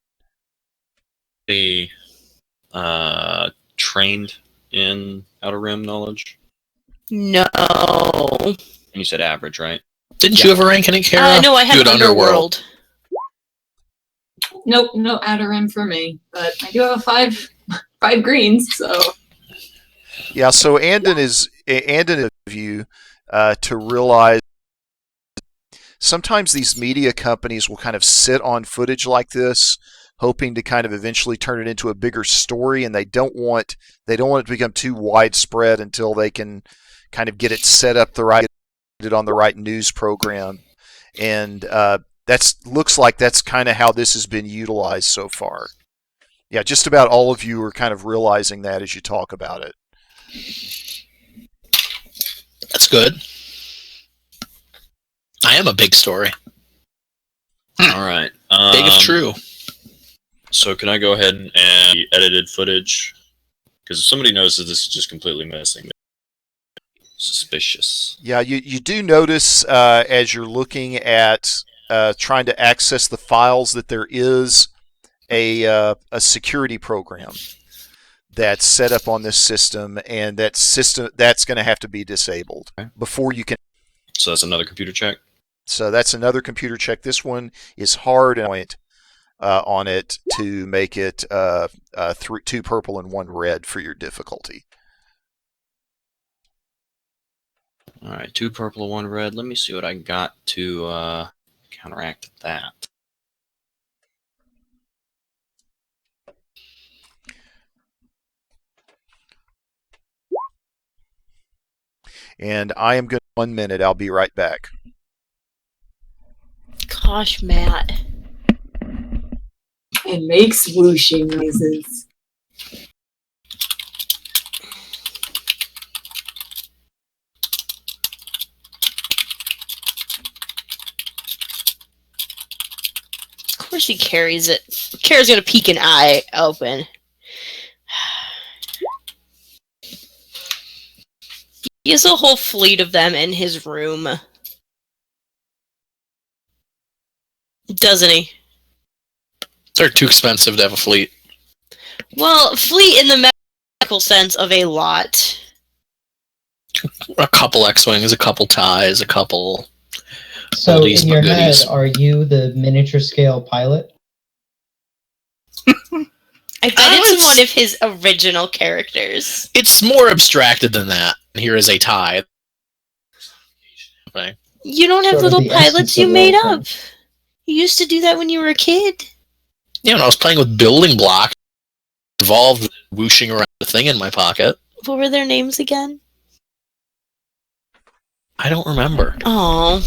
Trained in outer rim knowledge? No. And you said average, right? Didn't you have a rank in it, Kara? No, I have Underworld. Nope, no outer rim for me. But I do have 5 greens, so. Yeah, so Andon is you to realize sometimes these media companies will kind of sit on footage like this, hoping to kind of eventually turn it into a bigger story, and they don't want it to become too widespread until they can kind of get it set up on the right news program. And looks like that's kind of how this has been utilized so far. Yeah, just about all of you are kind of realizing that as you talk about it. That's good. I am a big story. All right. Big if true. So can I go ahead and the edited footage? Because if somebody knows that this is just completely missing, suspicious. Yeah, you do notice as you're looking at trying to access the files that there is a security program that's set up on this system, and that's going to have to be disabled before you can. So that's another computer check. So that's another computer check. This one is hard on it to make it 2 purple and 1 red for your difficulty. All right, 2 purple, 1 red. Let me see what I got to counteract that. And I am going to 1 minute. I'll be right back. Gosh, Matt. It makes whooshing noises. Of course he carries it. Kara's gonna peek an eye open. He has a whole fleet of them in his room. Doesn't he? They're too expensive to have a fleet. Well, fleet in the medical sense of a lot. A couple X-Wings, a couple TIEs, a couple... So oldies in your but head, goodies. are you the miniature scale pilot? I bet it's one of his original characters. It's more abstracted than that. Here is a TIE. Right. You don't have Sort of little the pilots essence you of made role-playing. up. You used to do that when you were a kid. Yeah, when I was playing with building blocks, involved whooshing around the thing in my pocket. What were their names again? I don't remember. Oh,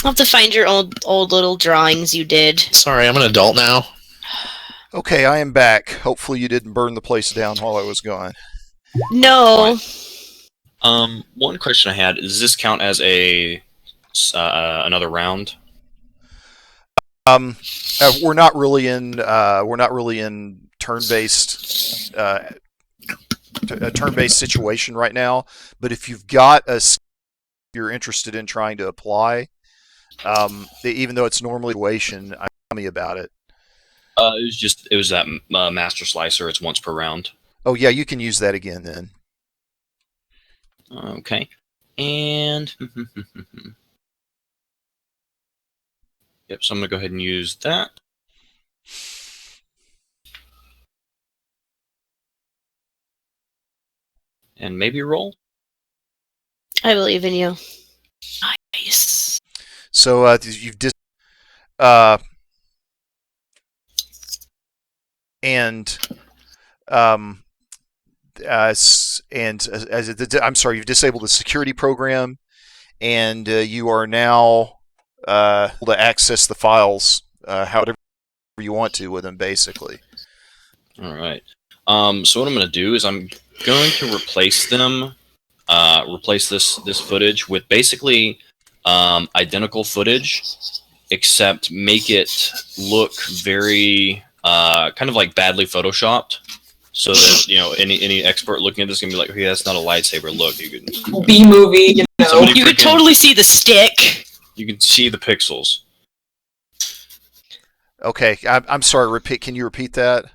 I'll have to find your old little drawings you did. Sorry, I'm an adult now. Okay, I am back. Hopefully you didn't burn the place down while I was gone. No. One question I had: does this count as a another round? We're not really in turn-based turn-based situation right now. But if you've got a skill you're interested in trying to apply, even though it's normally situation, tell me about it. It was that master slicer. It's once per round. Oh yeah, you can use that again then. Okay, and yep. So I'm gonna go ahead and use that. And maybe roll. I believe in you. Nice. So you've I'm sorry, you've disabled the security program, and you are now able to access the files however you want to with them, basically. All right. So what I'm going to do is I'm going to replace them, replace this footage with basically identical footage, except make it look very kind of like badly photoshopped, so that any expert looking at this can be like, "Hey, that's not a lightsaber. Look, you can B movie, you know. Somebody- You could totally see the stick. you can see the pixels." Okay, I'm sorry. Can you repeat that?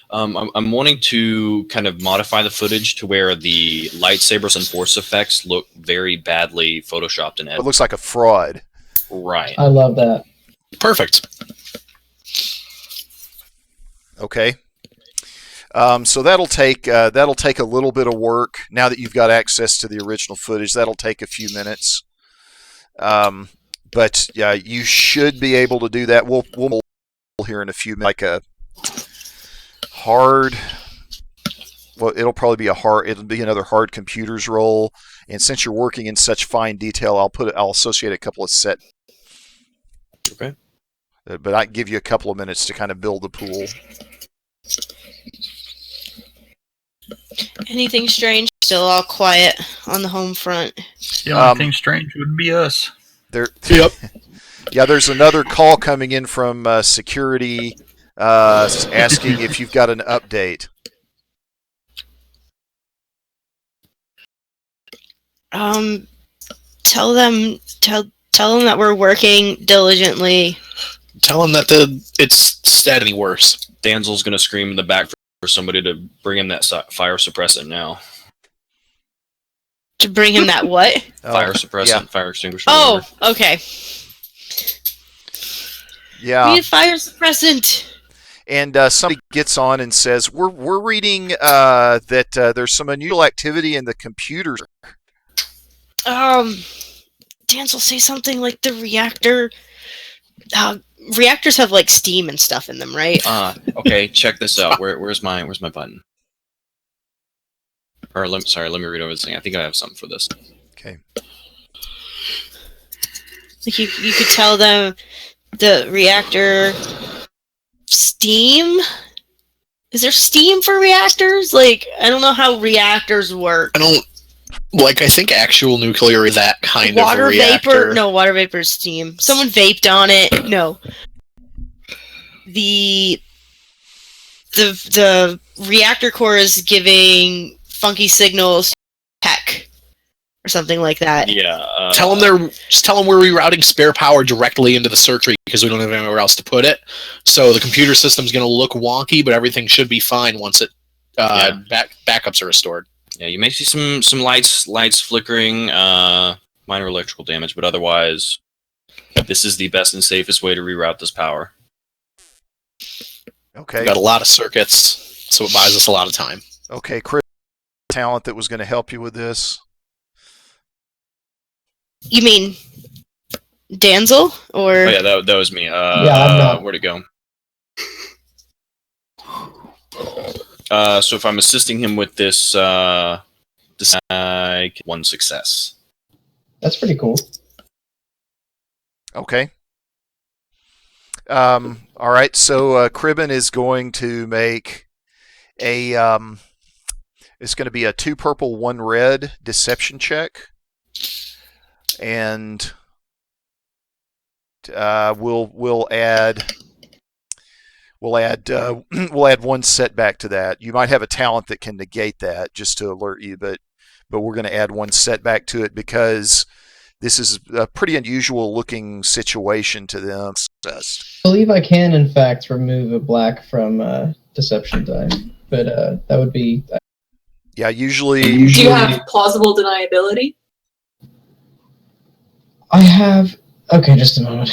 I'm wanting to kind of modify the footage to where the lightsabers and force effects look very badly photoshopped and It edited. looks like a fraud. Right. I love that. Perfect. Okay. So that'll take a little bit of work. Now that you've got access to the original footage, that'll take a few minutes. But yeah, you should be able to do that. We'll here in a few minutes. Like a hard. Well, it'll probably be it'll be another hard computers roll. And since you're working in such fine detail, I'll associate a couple of set. Okay. But I give you a couple of minutes to kind of build the pool. Anything strange? Still all quiet on the home front. The only thing strange would be us. Yep. Yeah, there's another call coming in from security asking if you've got an update. Tell them that we're working diligently Tell him that it's any worse. Danzel's gonna scream in the back for somebody to bring him that fire suppressant now. To bring him that what? Fire suppressant, yeah. fire extinguisher. Oh, whatever. okay. Yeah. We need fire suppressant. And somebody gets on and says, "We're reading that there's some unusual activity in the computers." Dancel say something like the reactor. Reactors have like steam and stuff in them, right? Okay. Check this out. Where's my button? Or let me read over this thing. I think I have something for this. Okay. Like you could tell them the reactor steam. Is there steam for reactors? Like, I don't know how reactors work. I think actual nuclear is that kind Water of reactor. vapor? No, water vapor is steam. Someone vaped on it. No. The reactor core is giving funky signals to tech or something like that. Yeah. Tell them we're rerouting spare power directly into the circuitry because we don't have anywhere else to put it. So the computer system's going to look wonky, but everything should be fine once it backups are restored. Yeah, you may see some lights flickering, minor electrical damage, but otherwise, this is the best and safest way to reroute this power. Okay. We've got a lot of circuits, so it buys us a lot of time. Okay, Chris, talent that was going to help you with this. You mean Danzel? Or Oh yeah, that was me. I'm not. Where'd it go? So if I'm assisting him with this, I get 1 success. That's pretty cool. Okay. All right. So Cribben is going to make a. It's going to be a 2 purple, 1 red deception check, and we'll add 1 setback to that. You might have a talent that can negate that, just to alert you, but we're going to add 1 setback to it because this is a pretty unusual looking situation to them. I believe I can, in fact, remove a black from deception die, but that would be. Yeah, usually. Do you have plausible deniability? I have. Okay, just a moment.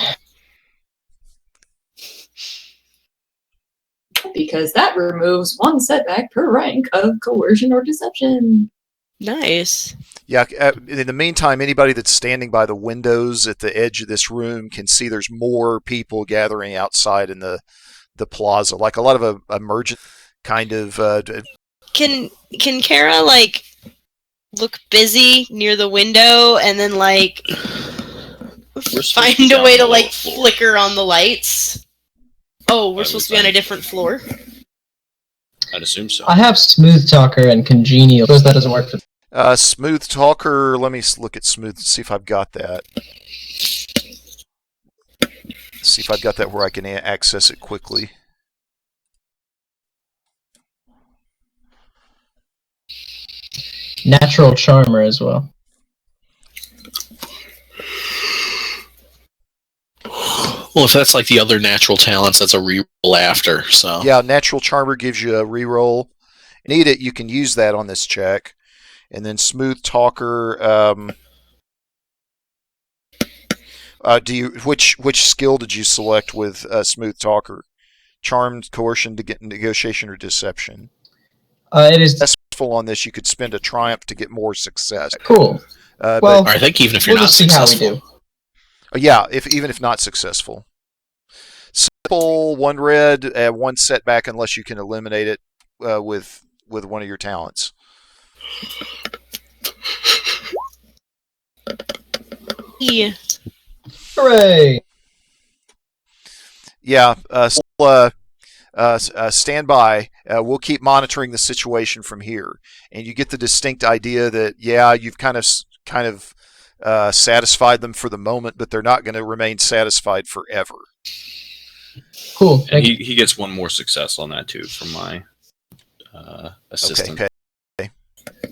Because that removes 1 setback per rank of coercion or deception. nice. Yeah. In the meantime, anybody that's standing by the windows at the edge of this room can see there's more people gathering outside in the plaza, like a lot of emergent kind of. Can Kara like look busy near the window and then like find a way to like flicker on the lights? Oh, we're supposed to be on a different floor. I'd assume so. I have Smooth Talker and Congenial. Suppose that doesn't work for. Smooth Talker. Let me look at Smooth. See if I've got that. See if I've got that where I can access it quickly. Natural Charmer as well. Well, if that's like the other natural talents, that's a reroll after. So Yeah, Natural Charmer gives you a reroll. Need it, you can use that on this check. And then Smooth Talker. Which skill did you select with Smooth Talker? Charmed, Coercion, Negotiation, or Deception? It is Successful on this, you could spend a Triumph to get more success. cool. Well, I think even if you're we'll not just see how we successful. do. Yeah, even if not successful. Simple, 1 red, 1 setback unless you can eliminate it with one of your talents. Yeah. Hooray! Yeah, stand by. We'll keep monitoring the situation from here, and you get the distinct idea that you've kind of satisfied them for the moment, but they're not going to remain satisfied forever. Cool. And he gets 1 more success on that too from my assistant. Okay.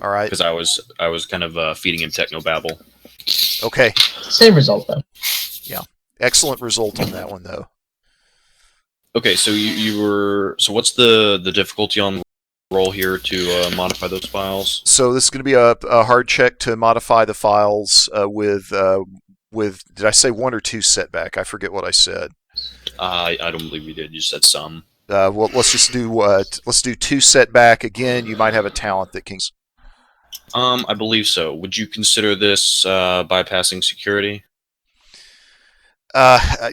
All right. Because I was kind of feeding him technobabble. Okay. Same result though. Excellent result on that one, though. Okay, so you were. So what's the difficulty on the roll here to modify those files? So this is going to be a hard check to modify the files with did I say 1 or 2 setback? I forget what I said. I don't believe you did. You said some. Well, let's just do let's do 2 setback again. You might have a talent that can. I believe so. Would you consider this bypassing security?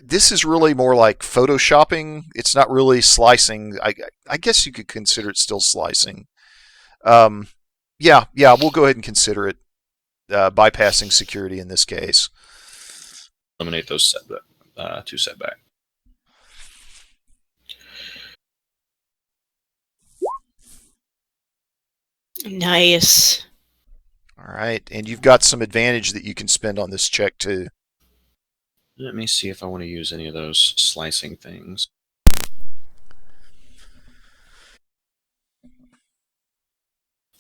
This is really more like photoshopping. It's not really slicing. I guess you could consider it still slicing. Yeah, we'll go ahead and consider it bypassing security in this case. Eliminate those setback, 2 setback. Nice. All right, and you've got some advantage that you can spend on this check too. Let me see if I want to use any of those slicing things.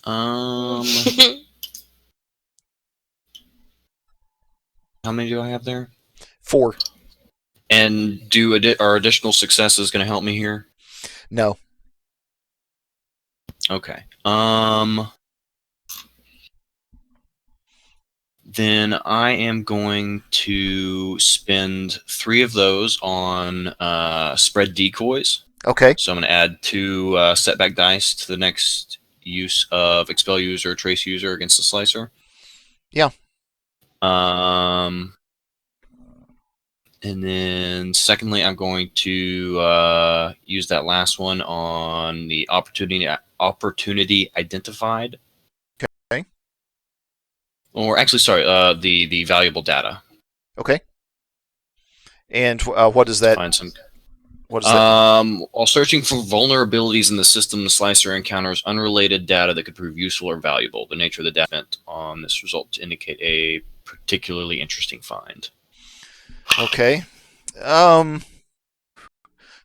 How many do I have there? 4. And are additional successes going to help me here? No. Okay. Then I am going to spend 3 of those on spread decoys. Okay. So I'm going to add 2 setback dice to the next use of expel user, trace user against the slicer. Yeah. And then secondly, I'm going to use that last one on the opportunity identified. Okay. Or actually, sorry, the valuable data. Okay. And what does that? Find some. What is that? While searching for vulnerabilities in the system, the slicer encounters unrelated data that could prove useful or valuable. The nature of the data on this result to indicate a particularly interesting find. Okay.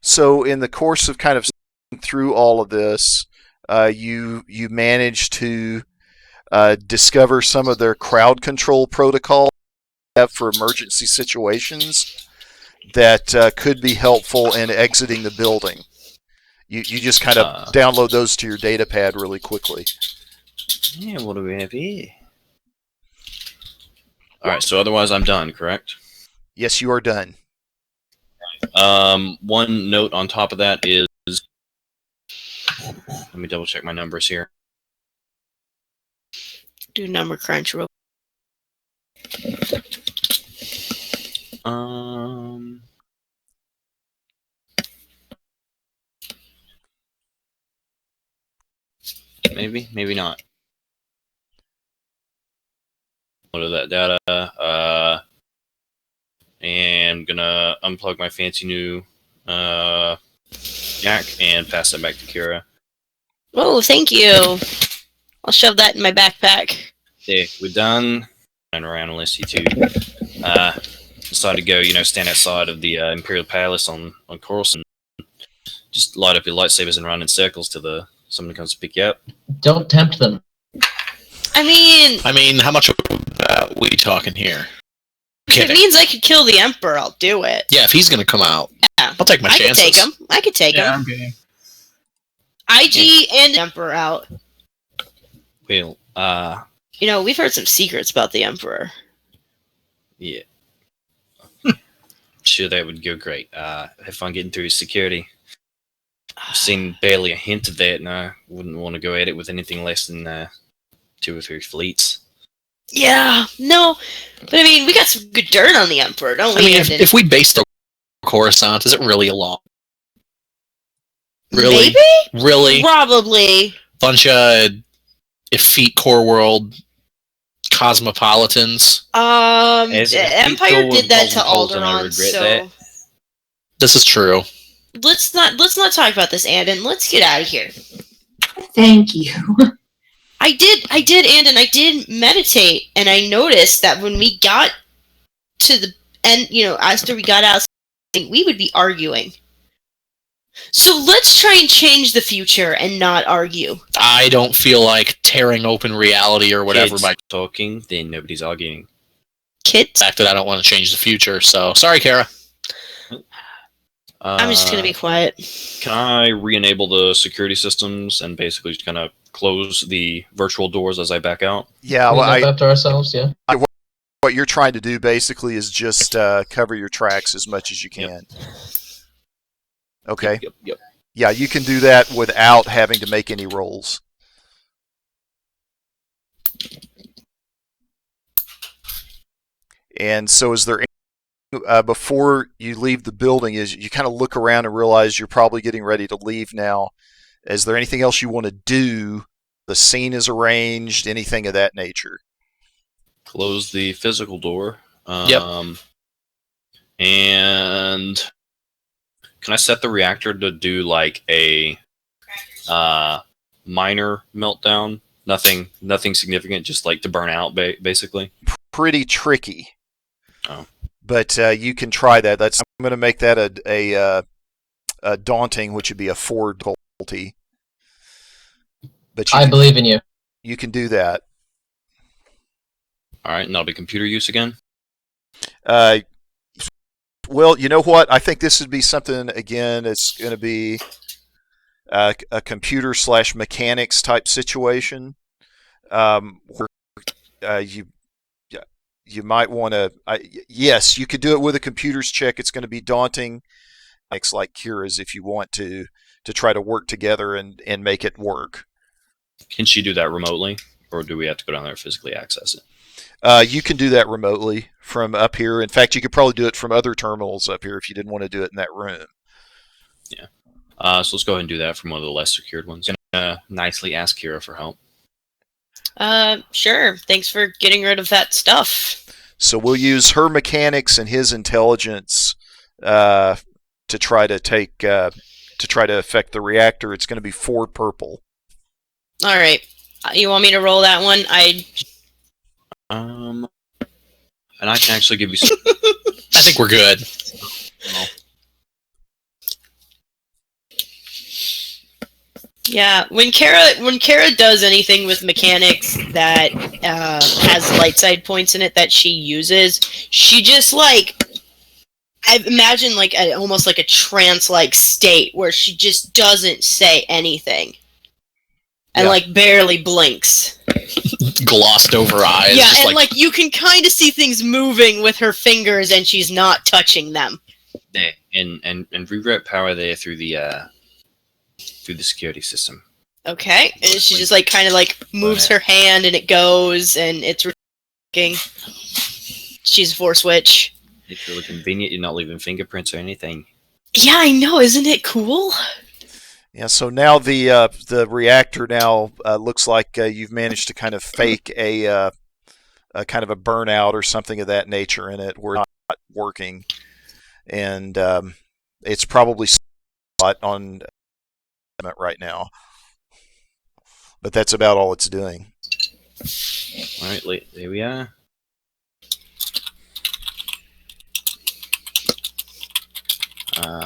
So in the course of kind of through all of this, you managed to discover some of their crowd control protocol for emergency situations that could be helpful in exiting the building. You just kind of download those to your data pad really quickly. Yeah, what do we have here? All right, so otherwise I'm done, correct? Yes, you are done. One note on top of that is, let me double check my numbers here. Do number crunch real. Maybe not. Load of that data. And I'm gonna unplug my fancy new jack and pass that back to Kira. Oh, thank you. I'll shove that in my backpack. Okay, we're done. And around unless you two decide to go, stand outside of the Imperial Palace on course and just light up your lightsabers and run in circles till someone comes to pick you up. Don't tempt them. I mean, how much are we talking here? if it means I could kill the Emperor, I'll do it. Yeah, if he's gonna come out, Yeah. I'll take my chances. I could take him. Yeah, I'm game. IG and Emperor out. Well, We've heard some secrets about the Emperor. yeah. Sure, that would go great. Have fun getting through his security. I've seen barely a hint of that, and I wouldn't want to go at it with anything less than 2 or 3 fleets. Yeah, no, but we got some good dirt on the Emperor, don't we? If we based the Coruscant, is it really a long? Really? Maybe? Really? Probably. Bunch of effete core world cosmopolitans. Empire did that to Alderaan, so that. This is true. let's not talk about this, Andon. Let's get out of here. Thank you. I did, Andon. I did meditate, and I noticed that when we got to the end, after we got out, we would be arguing. So let's try and change the future and not argue. I don't feel like tearing open reality or whatever Kids by talking, then nobody's arguing. Kids? the fact that I don't want to change the future. So sorry, Kara. I'm just gonna be quiet. Can I re-enable the security systems and basically just kind of close the virtual doors as I back out? Yeah, Clean well, up after ourselves, yeah. what you're trying to do basically is just cover your tracks as much as you can. Okay. Yep. Yeah, you can do that without having to make any rolls. And so is there before you leave the building, is you kind of look around and realize you're probably getting ready to leave now. Is there anything else you want to do? The scene is arranged, anything of that nature? Close the physical door. Yep. And can I set the reactor to do like a minor meltdown? Nothing significant, just like to burn out, basically. Pretty tricky. Oh. But you can try that. I'm going to make that a daunting, which would be a 4 difficulty. But I believe in you. You can do that. All right, and that'll be computer use again. Well, you know what? I think this would be something, again, it's going to be a computer / mechanics type situation. Where you might want to, yes, you could do it with a computer's check. It's going to be daunting. It's like Kira's if you want to try to work together and make it work. Can she do that remotely, or do we have to go down there and physically access it? You can do that remotely from up here. In fact, you could probably do it from other terminals up here if you didn't want to do it in that room. Yeah. So let's go ahead and do that from one of the less secured ones. Gonna nicely ask Kira for help. Sure. Thanks for getting rid of that stuff. So we'll use her mechanics and his intelligence to try to affect the reactor. It's going to be 4 purple. All right. You want me to roll that one? And I can actually give you some. I think we're good. Well, Yeah, when Kara does anything with mechanics that has light side points in it that she uses, she just I imagine almost like a trance-like state where she just doesn't say anything and barely blinks. Glossed over eyes. Yeah, just and you can kind of see things moving with her fingers, and she's not touching them. yeah, and reroute power there through the security system. Okay, and she just moves her hand, and it goes, and it's working. She's a force witch. It's really convenient. You're not leaving fingerprints or anything. Yeah, I know. Isn't it cool? Yeah. So now the reactor now looks like you've managed to kind of fake a kind of a burnout or something of that nature in it. Where it's not working, and it's probably on right now, but that's about all it's doing. All right, there we are.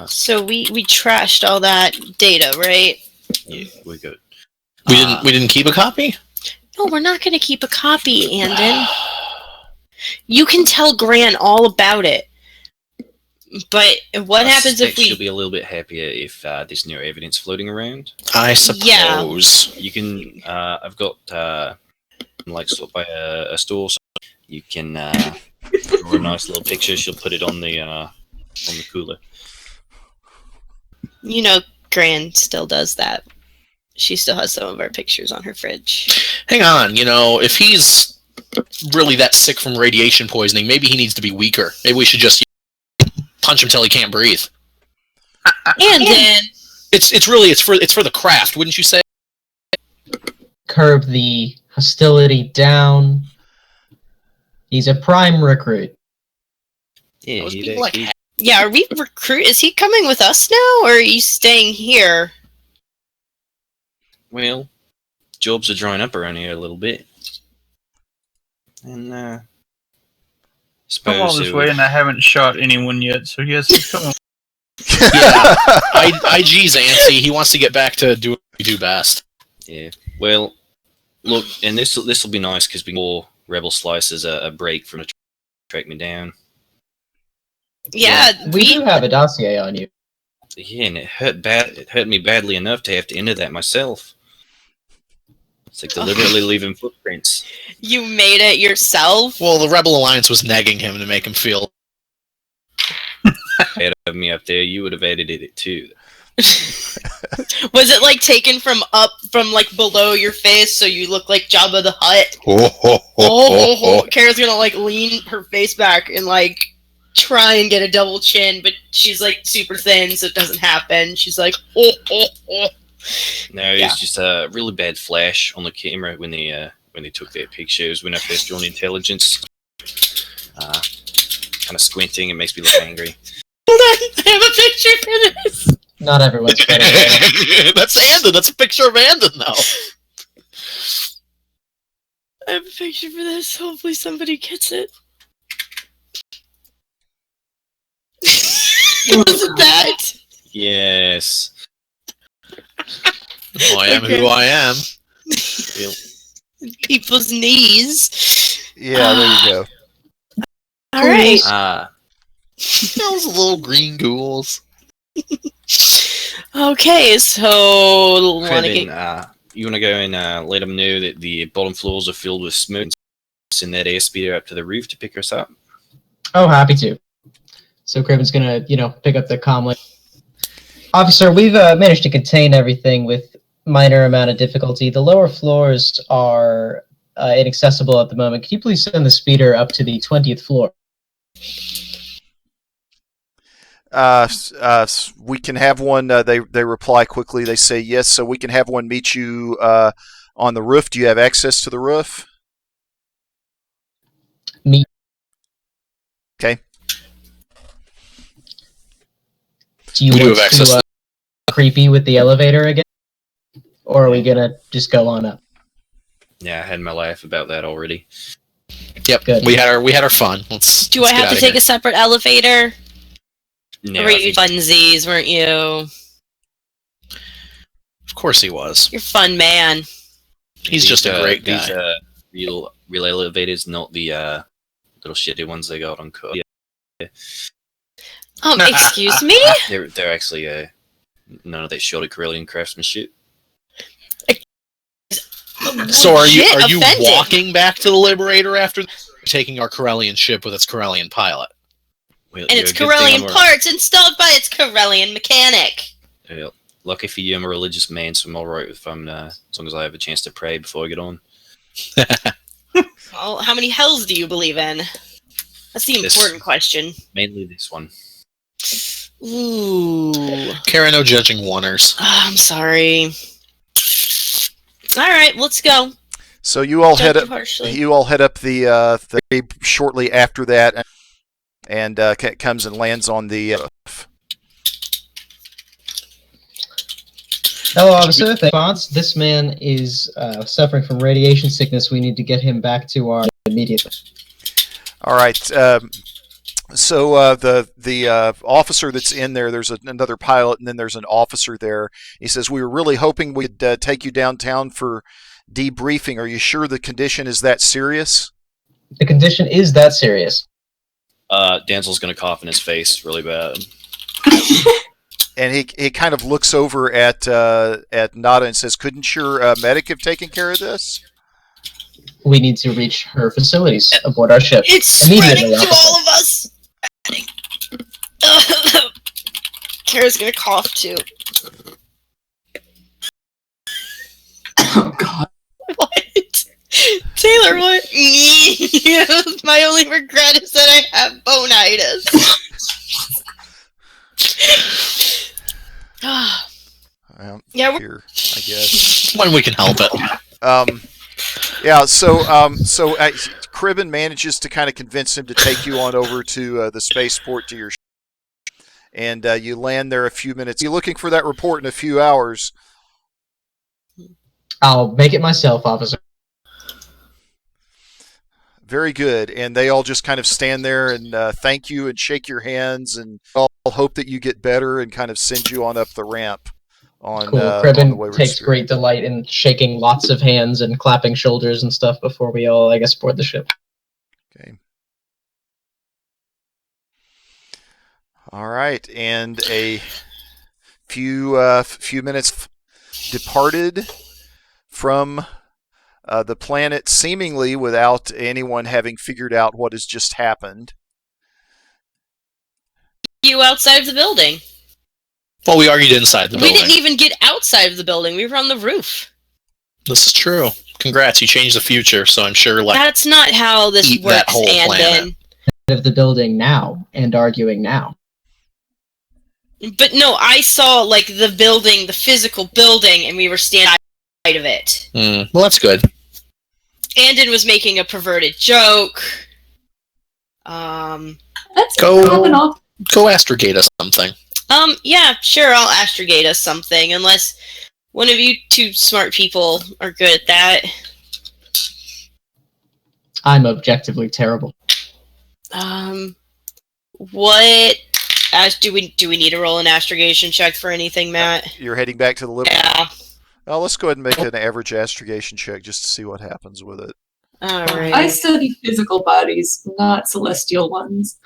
So we trashed all that data, right? Yeah, we're good. We didn't keep a copy? No, we're not going to keep a copy, Andon. You can tell Gran all about it. But what happens if she'll be a little bit happier if there's no evidence floating around. I suppose. You can. I've got stopped by a store. So you can draw a nice little picture. She'll put it on the cooler. You know, Gran still does that. She still has some of our pictures on her fridge. Hang on, if he's really that sick from radiation poisoning, maybe he needs to be weaker. Maybe we should just punch him till he can't breathe. And then it's for the craft, wouldn't you say? Curb the hostility down. He's a prime recruit. Yeah, yeah, are we is he coming with us now, or are you staying here? Well, jobs are drying up around here a little bit, and I'm all this way, and I haven't shot anyone yet. So yes, he's coming. Yeah, IG's antsy. He wants to get back to doing what we do best. Yeah. Well, look, and this will be nice because we can Rebel Slices a break from the track me down. Yeah, we do have a dossier on you. Yeah, and it hurt bad. It hurt me badly enough to have to enter that myself. It's like deliberately leaving footprints. You made it yourself? Well, the Rebel Alliance was negging him to make him feel. Ahead of me up there, you would have edited it too. Was it like taken from like below your face so you look like Jabba the Hutt? Kara's gonna like lean her face back and like try and get a double chin, but she's like super thin, so it doesn't happen. She's like, No, Yeah. it's just a really bad flash on the camera when they took their pictures when I first joined intelligence. Kind of squinting, it makes me look angry. hold on, I have a picture for this. Not everyone's better. That's Andon. That's a picture of Andon, though. I have a picture for this. Hopefully somebody gets it. Wasn't that? Yes. I am who I am. People's knees. Yeah, there you go. All right. Those little green ghouls. Okay, so want to Kribben, get you want to go and let them know that the bottom floors are filled with smoke and send that airspeeder up to the roof to pick us up? Oh, happy to. So Craven's gonna, pick up the comlink. Officer, we've managed to contain everything with minor amount of difficulty. The lower floors are inaccessible at the moment. Can you please send the speeder up to the 20th floor? We can have one. They reply quickly. They say yes, so we can have one meet you on the roof. Do you have access to the roof? Me. Okay. Do you We do want have access to creepy with the elevator again? Or are we gonna just go on up? Yeah, I had my laugh about that already. Yep, Good. we had our fun. Let's. Do I have to take a separate elevator? No, Or were I you think- funsies, weren't you? Of course he was. You're fun man. He's just a great guy. These real elevators, not the little shitty ones they got on cut. Excuse me? They're actually none of that shoddy Corellian craftsmanship. So are you Legit offending. walking back to the Liberator after taking our Corellian ship with its Corellian pilot? Well, And you're it's a good thing Corellian I'm a- parts installed by its Corellian mechanic. Yeah, lucky for you, I'm a religious man, so I'm all right if I'm as long as I have a chance to pray before I get on. Well, how many hells do you believe in? That's the This- important question. Mainly this one. Ooh. Kara, no judging oneers. I'm sorry. All right, let's go. So you all head Judge up. harshly. You all head up the shortly after that, and comes and lands on the roof. Hello, officer. Response. This man is suffering from radiation sickness. We need to get him back to our immediately. All right. So the officer that's in there, there's another pilot, and then there's an officer there. He says, "We were really hoping we'd take you downtown for debriefing. Are you sure the condition is that serious?" The condition is that serious. Danzel's gonna cough in his face really bad. And he kind of looks over at Nada and says, "Couldn't your medic have taken care of this?" We need to reach her facilities aboard our ship. It's Immediately, spreading to officer. all of us. Kara's gonna cough too. Oh god. What? Taylor, what? My only regret is that I have bonitis. Yeah, we're Here, I guess. When we can help it. Yeah. So Cribben manages to kind of convince him to take you on over to the spaceport to your ship, and you land there a few minutes. You're looking for that report in a few hours. I'll make it myself, officer. Very good. And they all just kind of stand there and thank you and shake your hands, and all hope that you get better and kind of send you on up the ramp. On, Cool. on the Cribben Wayward takes Spirit. great delight in shaking lots of hands and clapping shoulders and stuff before we all, I guess, board the ship. Okay. All right, and a few minutes departed from the planet, seemingly without anyone having figured out what has just happened. You outside of the building. Well, we argued inside the building. We didn't even get outside of the building. We were on the roof. This is true. Congrats, you changed the future, so I'm sure That's not how this eat that works, whole Andon. Of the building now and arguing now. But no, I saw like the building, the physical building, and we were standing outside of it. Well, that's good. Andon was making a perverted joke. That's Go- popping off. Go astrogate us something. Yeah, sure, I'll astrogate us something, unless one of you two smart people are good at that. I'm objectively terrible. What? Do we need to roll an astrogation check for anything, Matt? You're heading back to the Liberty. Yeah. Oh, let's go ahead and make an average astrogation check just to see what happens with it. All right. I study physical bodies, not celestial ones.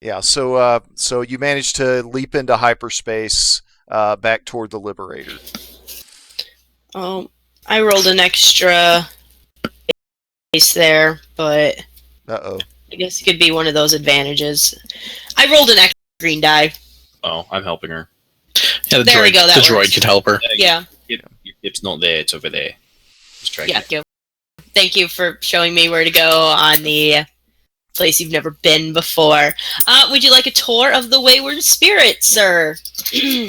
Yeah, so you managed to leap into hyperspace back toward the Liberator. I rolled an extra base there, but Uh-oh. I guess it could be one of those advantages. I rolled an extra green die. Oh, I'm helping her. Yeah, the There droid, we go, that the droid works. could help her. Yeah. It's not there. It's over there. Just track Yeah. it. Go. Thank you for showing me where to go on the place you've never been before. Would you like a tour of the Wayward Spirit, sir?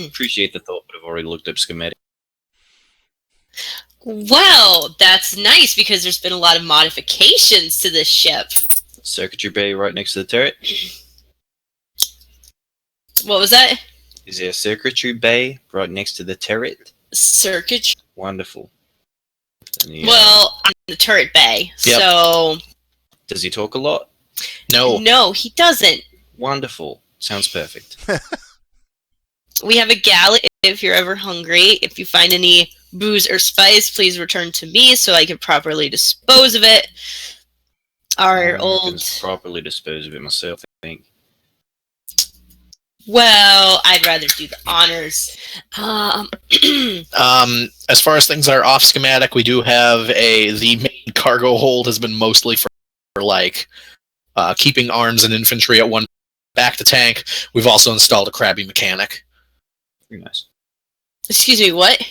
Appreciate the thought, but I've already looked up schematic. Well, that's nice because there's been a lot of modifications to this ship. Circuitry bay right next to the turret. What was that? Is there a circuitry bay right next to the turret? Circuit. Wonderful. And the, Well, on the turret bay. Yep. So does he talk a lot? no, he doesn't. Wonderful. Sounds perfect. We have a galley if you're ever hungry. If you find any booze or spice, please return to me so I can properly dispose of it. Our I can old... properly dispose of it myself, I think. Well, I'd rather do the honors. As far as things that are off schematic, we do have the main cargo hold has been mostly for like keeping arms and infantry at one back to tank. We've also installed a crabby mechanic. Very nice. Excuse me, what?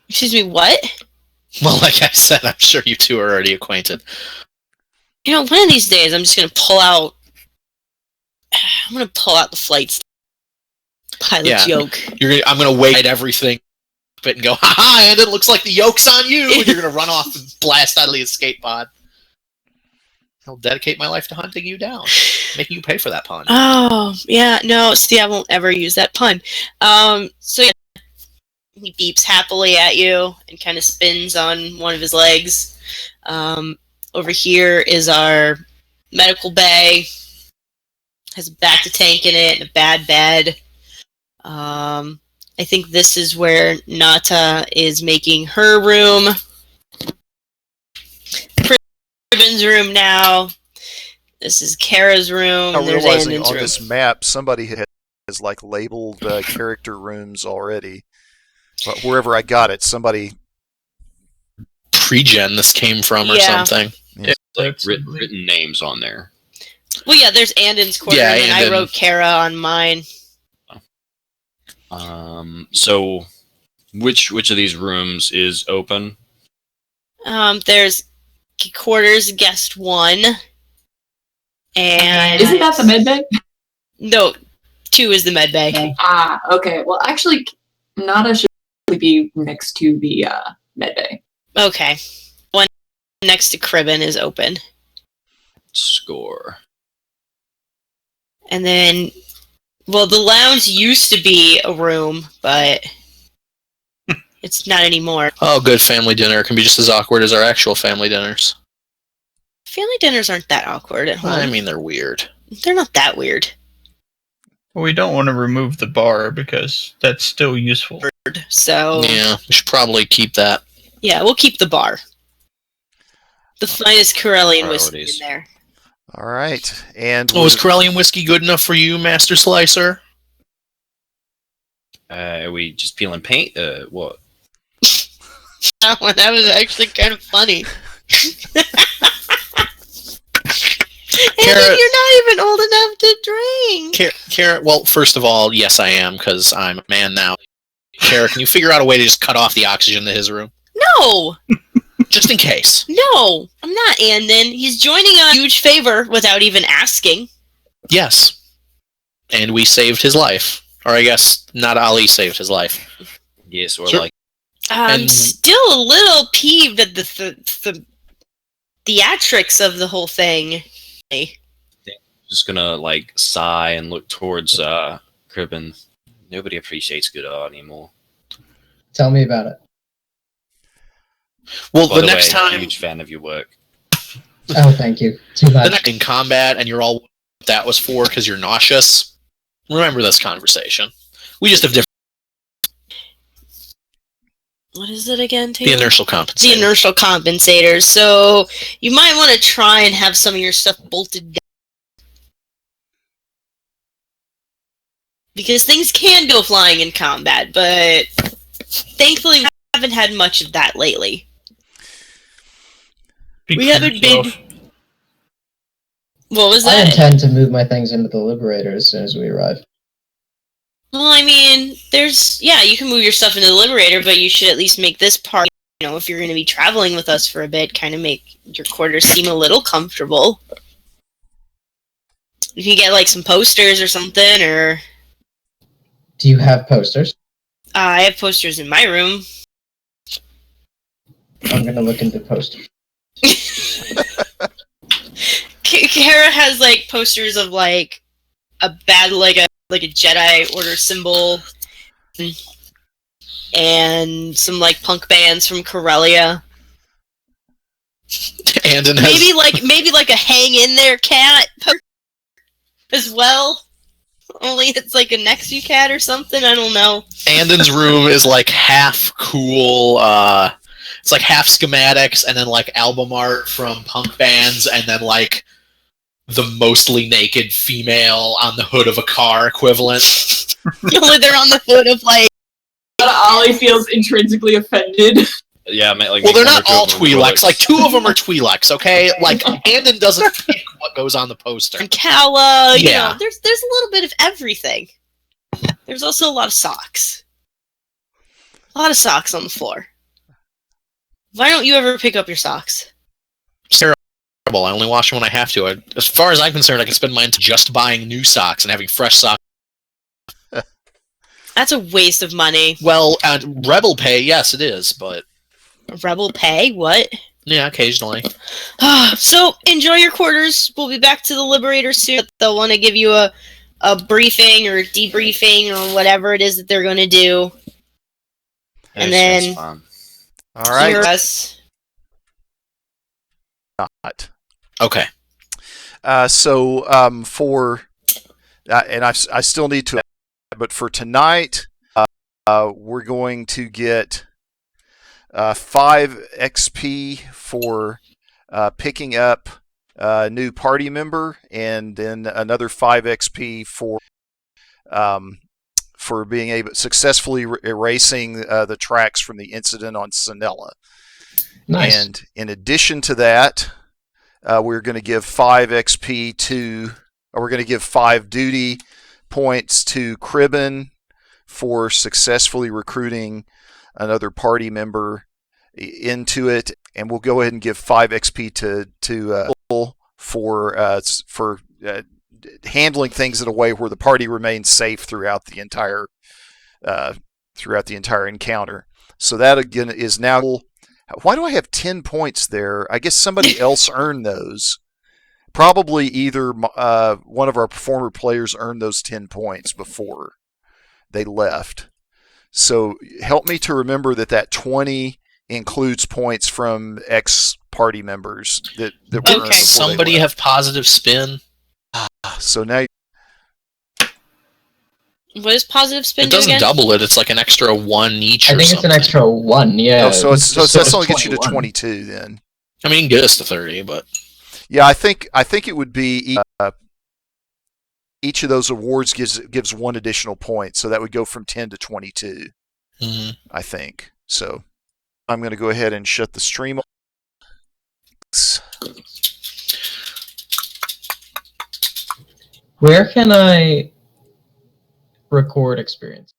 Excuse me, what? Well, like I said, I'm sure you two are already acquainted. You know, one of these days I'm just gonna pull out... I'm gonna pull out the flight pilot's yoke. I'm gonna wait everything and go, haha, and it looks like the yoke's on you, and you're gonna run off and blast out of the escape pod. I'll dedicate my life to hunting you down, making you pay for that pun. Oh, yeah, no, see, I won't ever use that pun. So yeah, he beeps happily at you and kind of spins on one of his legs. Over here is our medical bay. Has a back to tank in it and a bad bed. I think this is where Nata is making her room. Ribbon's room now. This is Kara's room. I'm There's realizing Andon's on room. this map somebody has like labeled character rooms already. But wherever I got it, somebody Pre-gen this came from or Yeah. something. Like That's written names on there. Well, yeah, there's Andon's quarter, Yeah, and then I Andon. wrote Kara on mine. So which of these rooms is open? There's quarters guest 1. And Isn't that the med bay? No, 2 is the med bay. Ah, okay. Well, actually, Nada should be next to the med bay. Okay. One next to Cribben is open. Score. And then, well, the lounge used to be a room, but it's not anymore. Oh, good family dinner. It can be just as awkward as our actual family dinners. Family dinners aren't that awkward at home. I mean, they're weird. They're not that weird. Well, we don't want to remove the bar because that's still useful. So, Yeah, we should probably keep that. yeah, we'll keep the bar. The finest Corellian whiskey in Priorities. there. All right. And Oh, is Corellian whiskey good enough for you, Master Slicer? Are we just peeling paint? What? That one, that was actually kind of funny. Kara- You're not even old enough to drink. Kara, well, first of all, yes, I am, because I'm a man now. Kara, can you figure out a way to just cut off the oxygen to his room? No! Just in case. No! I'm not Andon. He's joining a huge favor without even asking. Yes. And we saved his life. Or I guess not Ali saved his life. Yes, or Sure. like I'm And- still a little peeved at the theatrics of the whole thing. just gonna like sigh and look towards Cribbin. Nobody appreciates good art anymore. Tell me about it. Well, By the the next way, time huge fan of your work. Oh, thank you. Too the much. next in combat and you're all what that was for because you're nauseous, remember this conversation. We just have different What is it again, the Taylor? inertial compensator. The inertial compensators. So you might want to try and have some of your stuff bolted down. Because things can go flying in combat, but thankfully we haven't had much of that lately. Speak We for haven't been... yourself. What was I that? intend to move my things into the Liberator as soon as we arrive. Well, I mean, you can move your stuff into the Liberator, but you should at least make this part, if you're going to be traveling with us for a bit, kind of make your quarters seem a little comfortable. You can get, some posters or something, or... Do you have posters? I have posters in my room. I'm gonna look into posters. Kara has, posters of, a bad, a Jedi Order symbol, and some, punk bands from Corellia. And it has, Maybe a hang in there cat as well. Only it's a Nexu cat or something. I don't know. Andon's room is half cool. It's half schematics and then album art from punk bands and then the mostly naked female on the hood of a car equivalent. Only they're on the hood of Ollie feels intrinsically offended. Yeah, Well, they're not all Twi'leks. Two of them are Twi'leks, okay? Andon doesn't pick what goes on the poster. and Kala. Yeah. There's a little bit of everything. There's also a lot of socks. A lot of socks on the floor. Why don't you ever pick up your socks? Terrible. I only wash them when I have to. As far as I'm concerned, I can spend mine just buying new socks and having fresh socks. That's a waste of money. Well, Rebel pay, yes, it is, but Rebel pay? What? yeah, occasionally. So enjoy your quarters. We'll be back to the Liberator soon. They'll want to give you a briefing or debriefing or whatever it is that they're going to do. And then- fun. All right. Hear us. Not. Okay. For and I still need to, but for tonight, we're going to get 5 XP for picking up a new party member, and then another 5 XP for being able successfully erasing the tracks from the incident on Sinella. Nice. And in addition to that, we're going to give 5 XP we're going to give 5 duty points to Cribbin for successfully recruiting another party member into it, and we'll go ahead and give 5 XP to for handling things in a way where the party remains safe throughout the entire encounter. So that again is now. Why do I have 10 points there? I guess somebody else earned those. Probably either one of our performer players earned those 10 points before they left. So help me to remember that 20 includes points from ex-party members that were earned Okay. before Somebody they left. have positive spin. So now What does positive spin It do doesn't again? double it. It's an extra 1 each I or think something. it's an extra 1, yeah. so that's only gets you to 21. 22 then. I mean, get us to 30, but Yeah, I think it would be each of those awards gives one additional point, so that would go from 10 to 22. Mhm. I think so. I'm going to go ahead and shut the stream. Where can I record experience?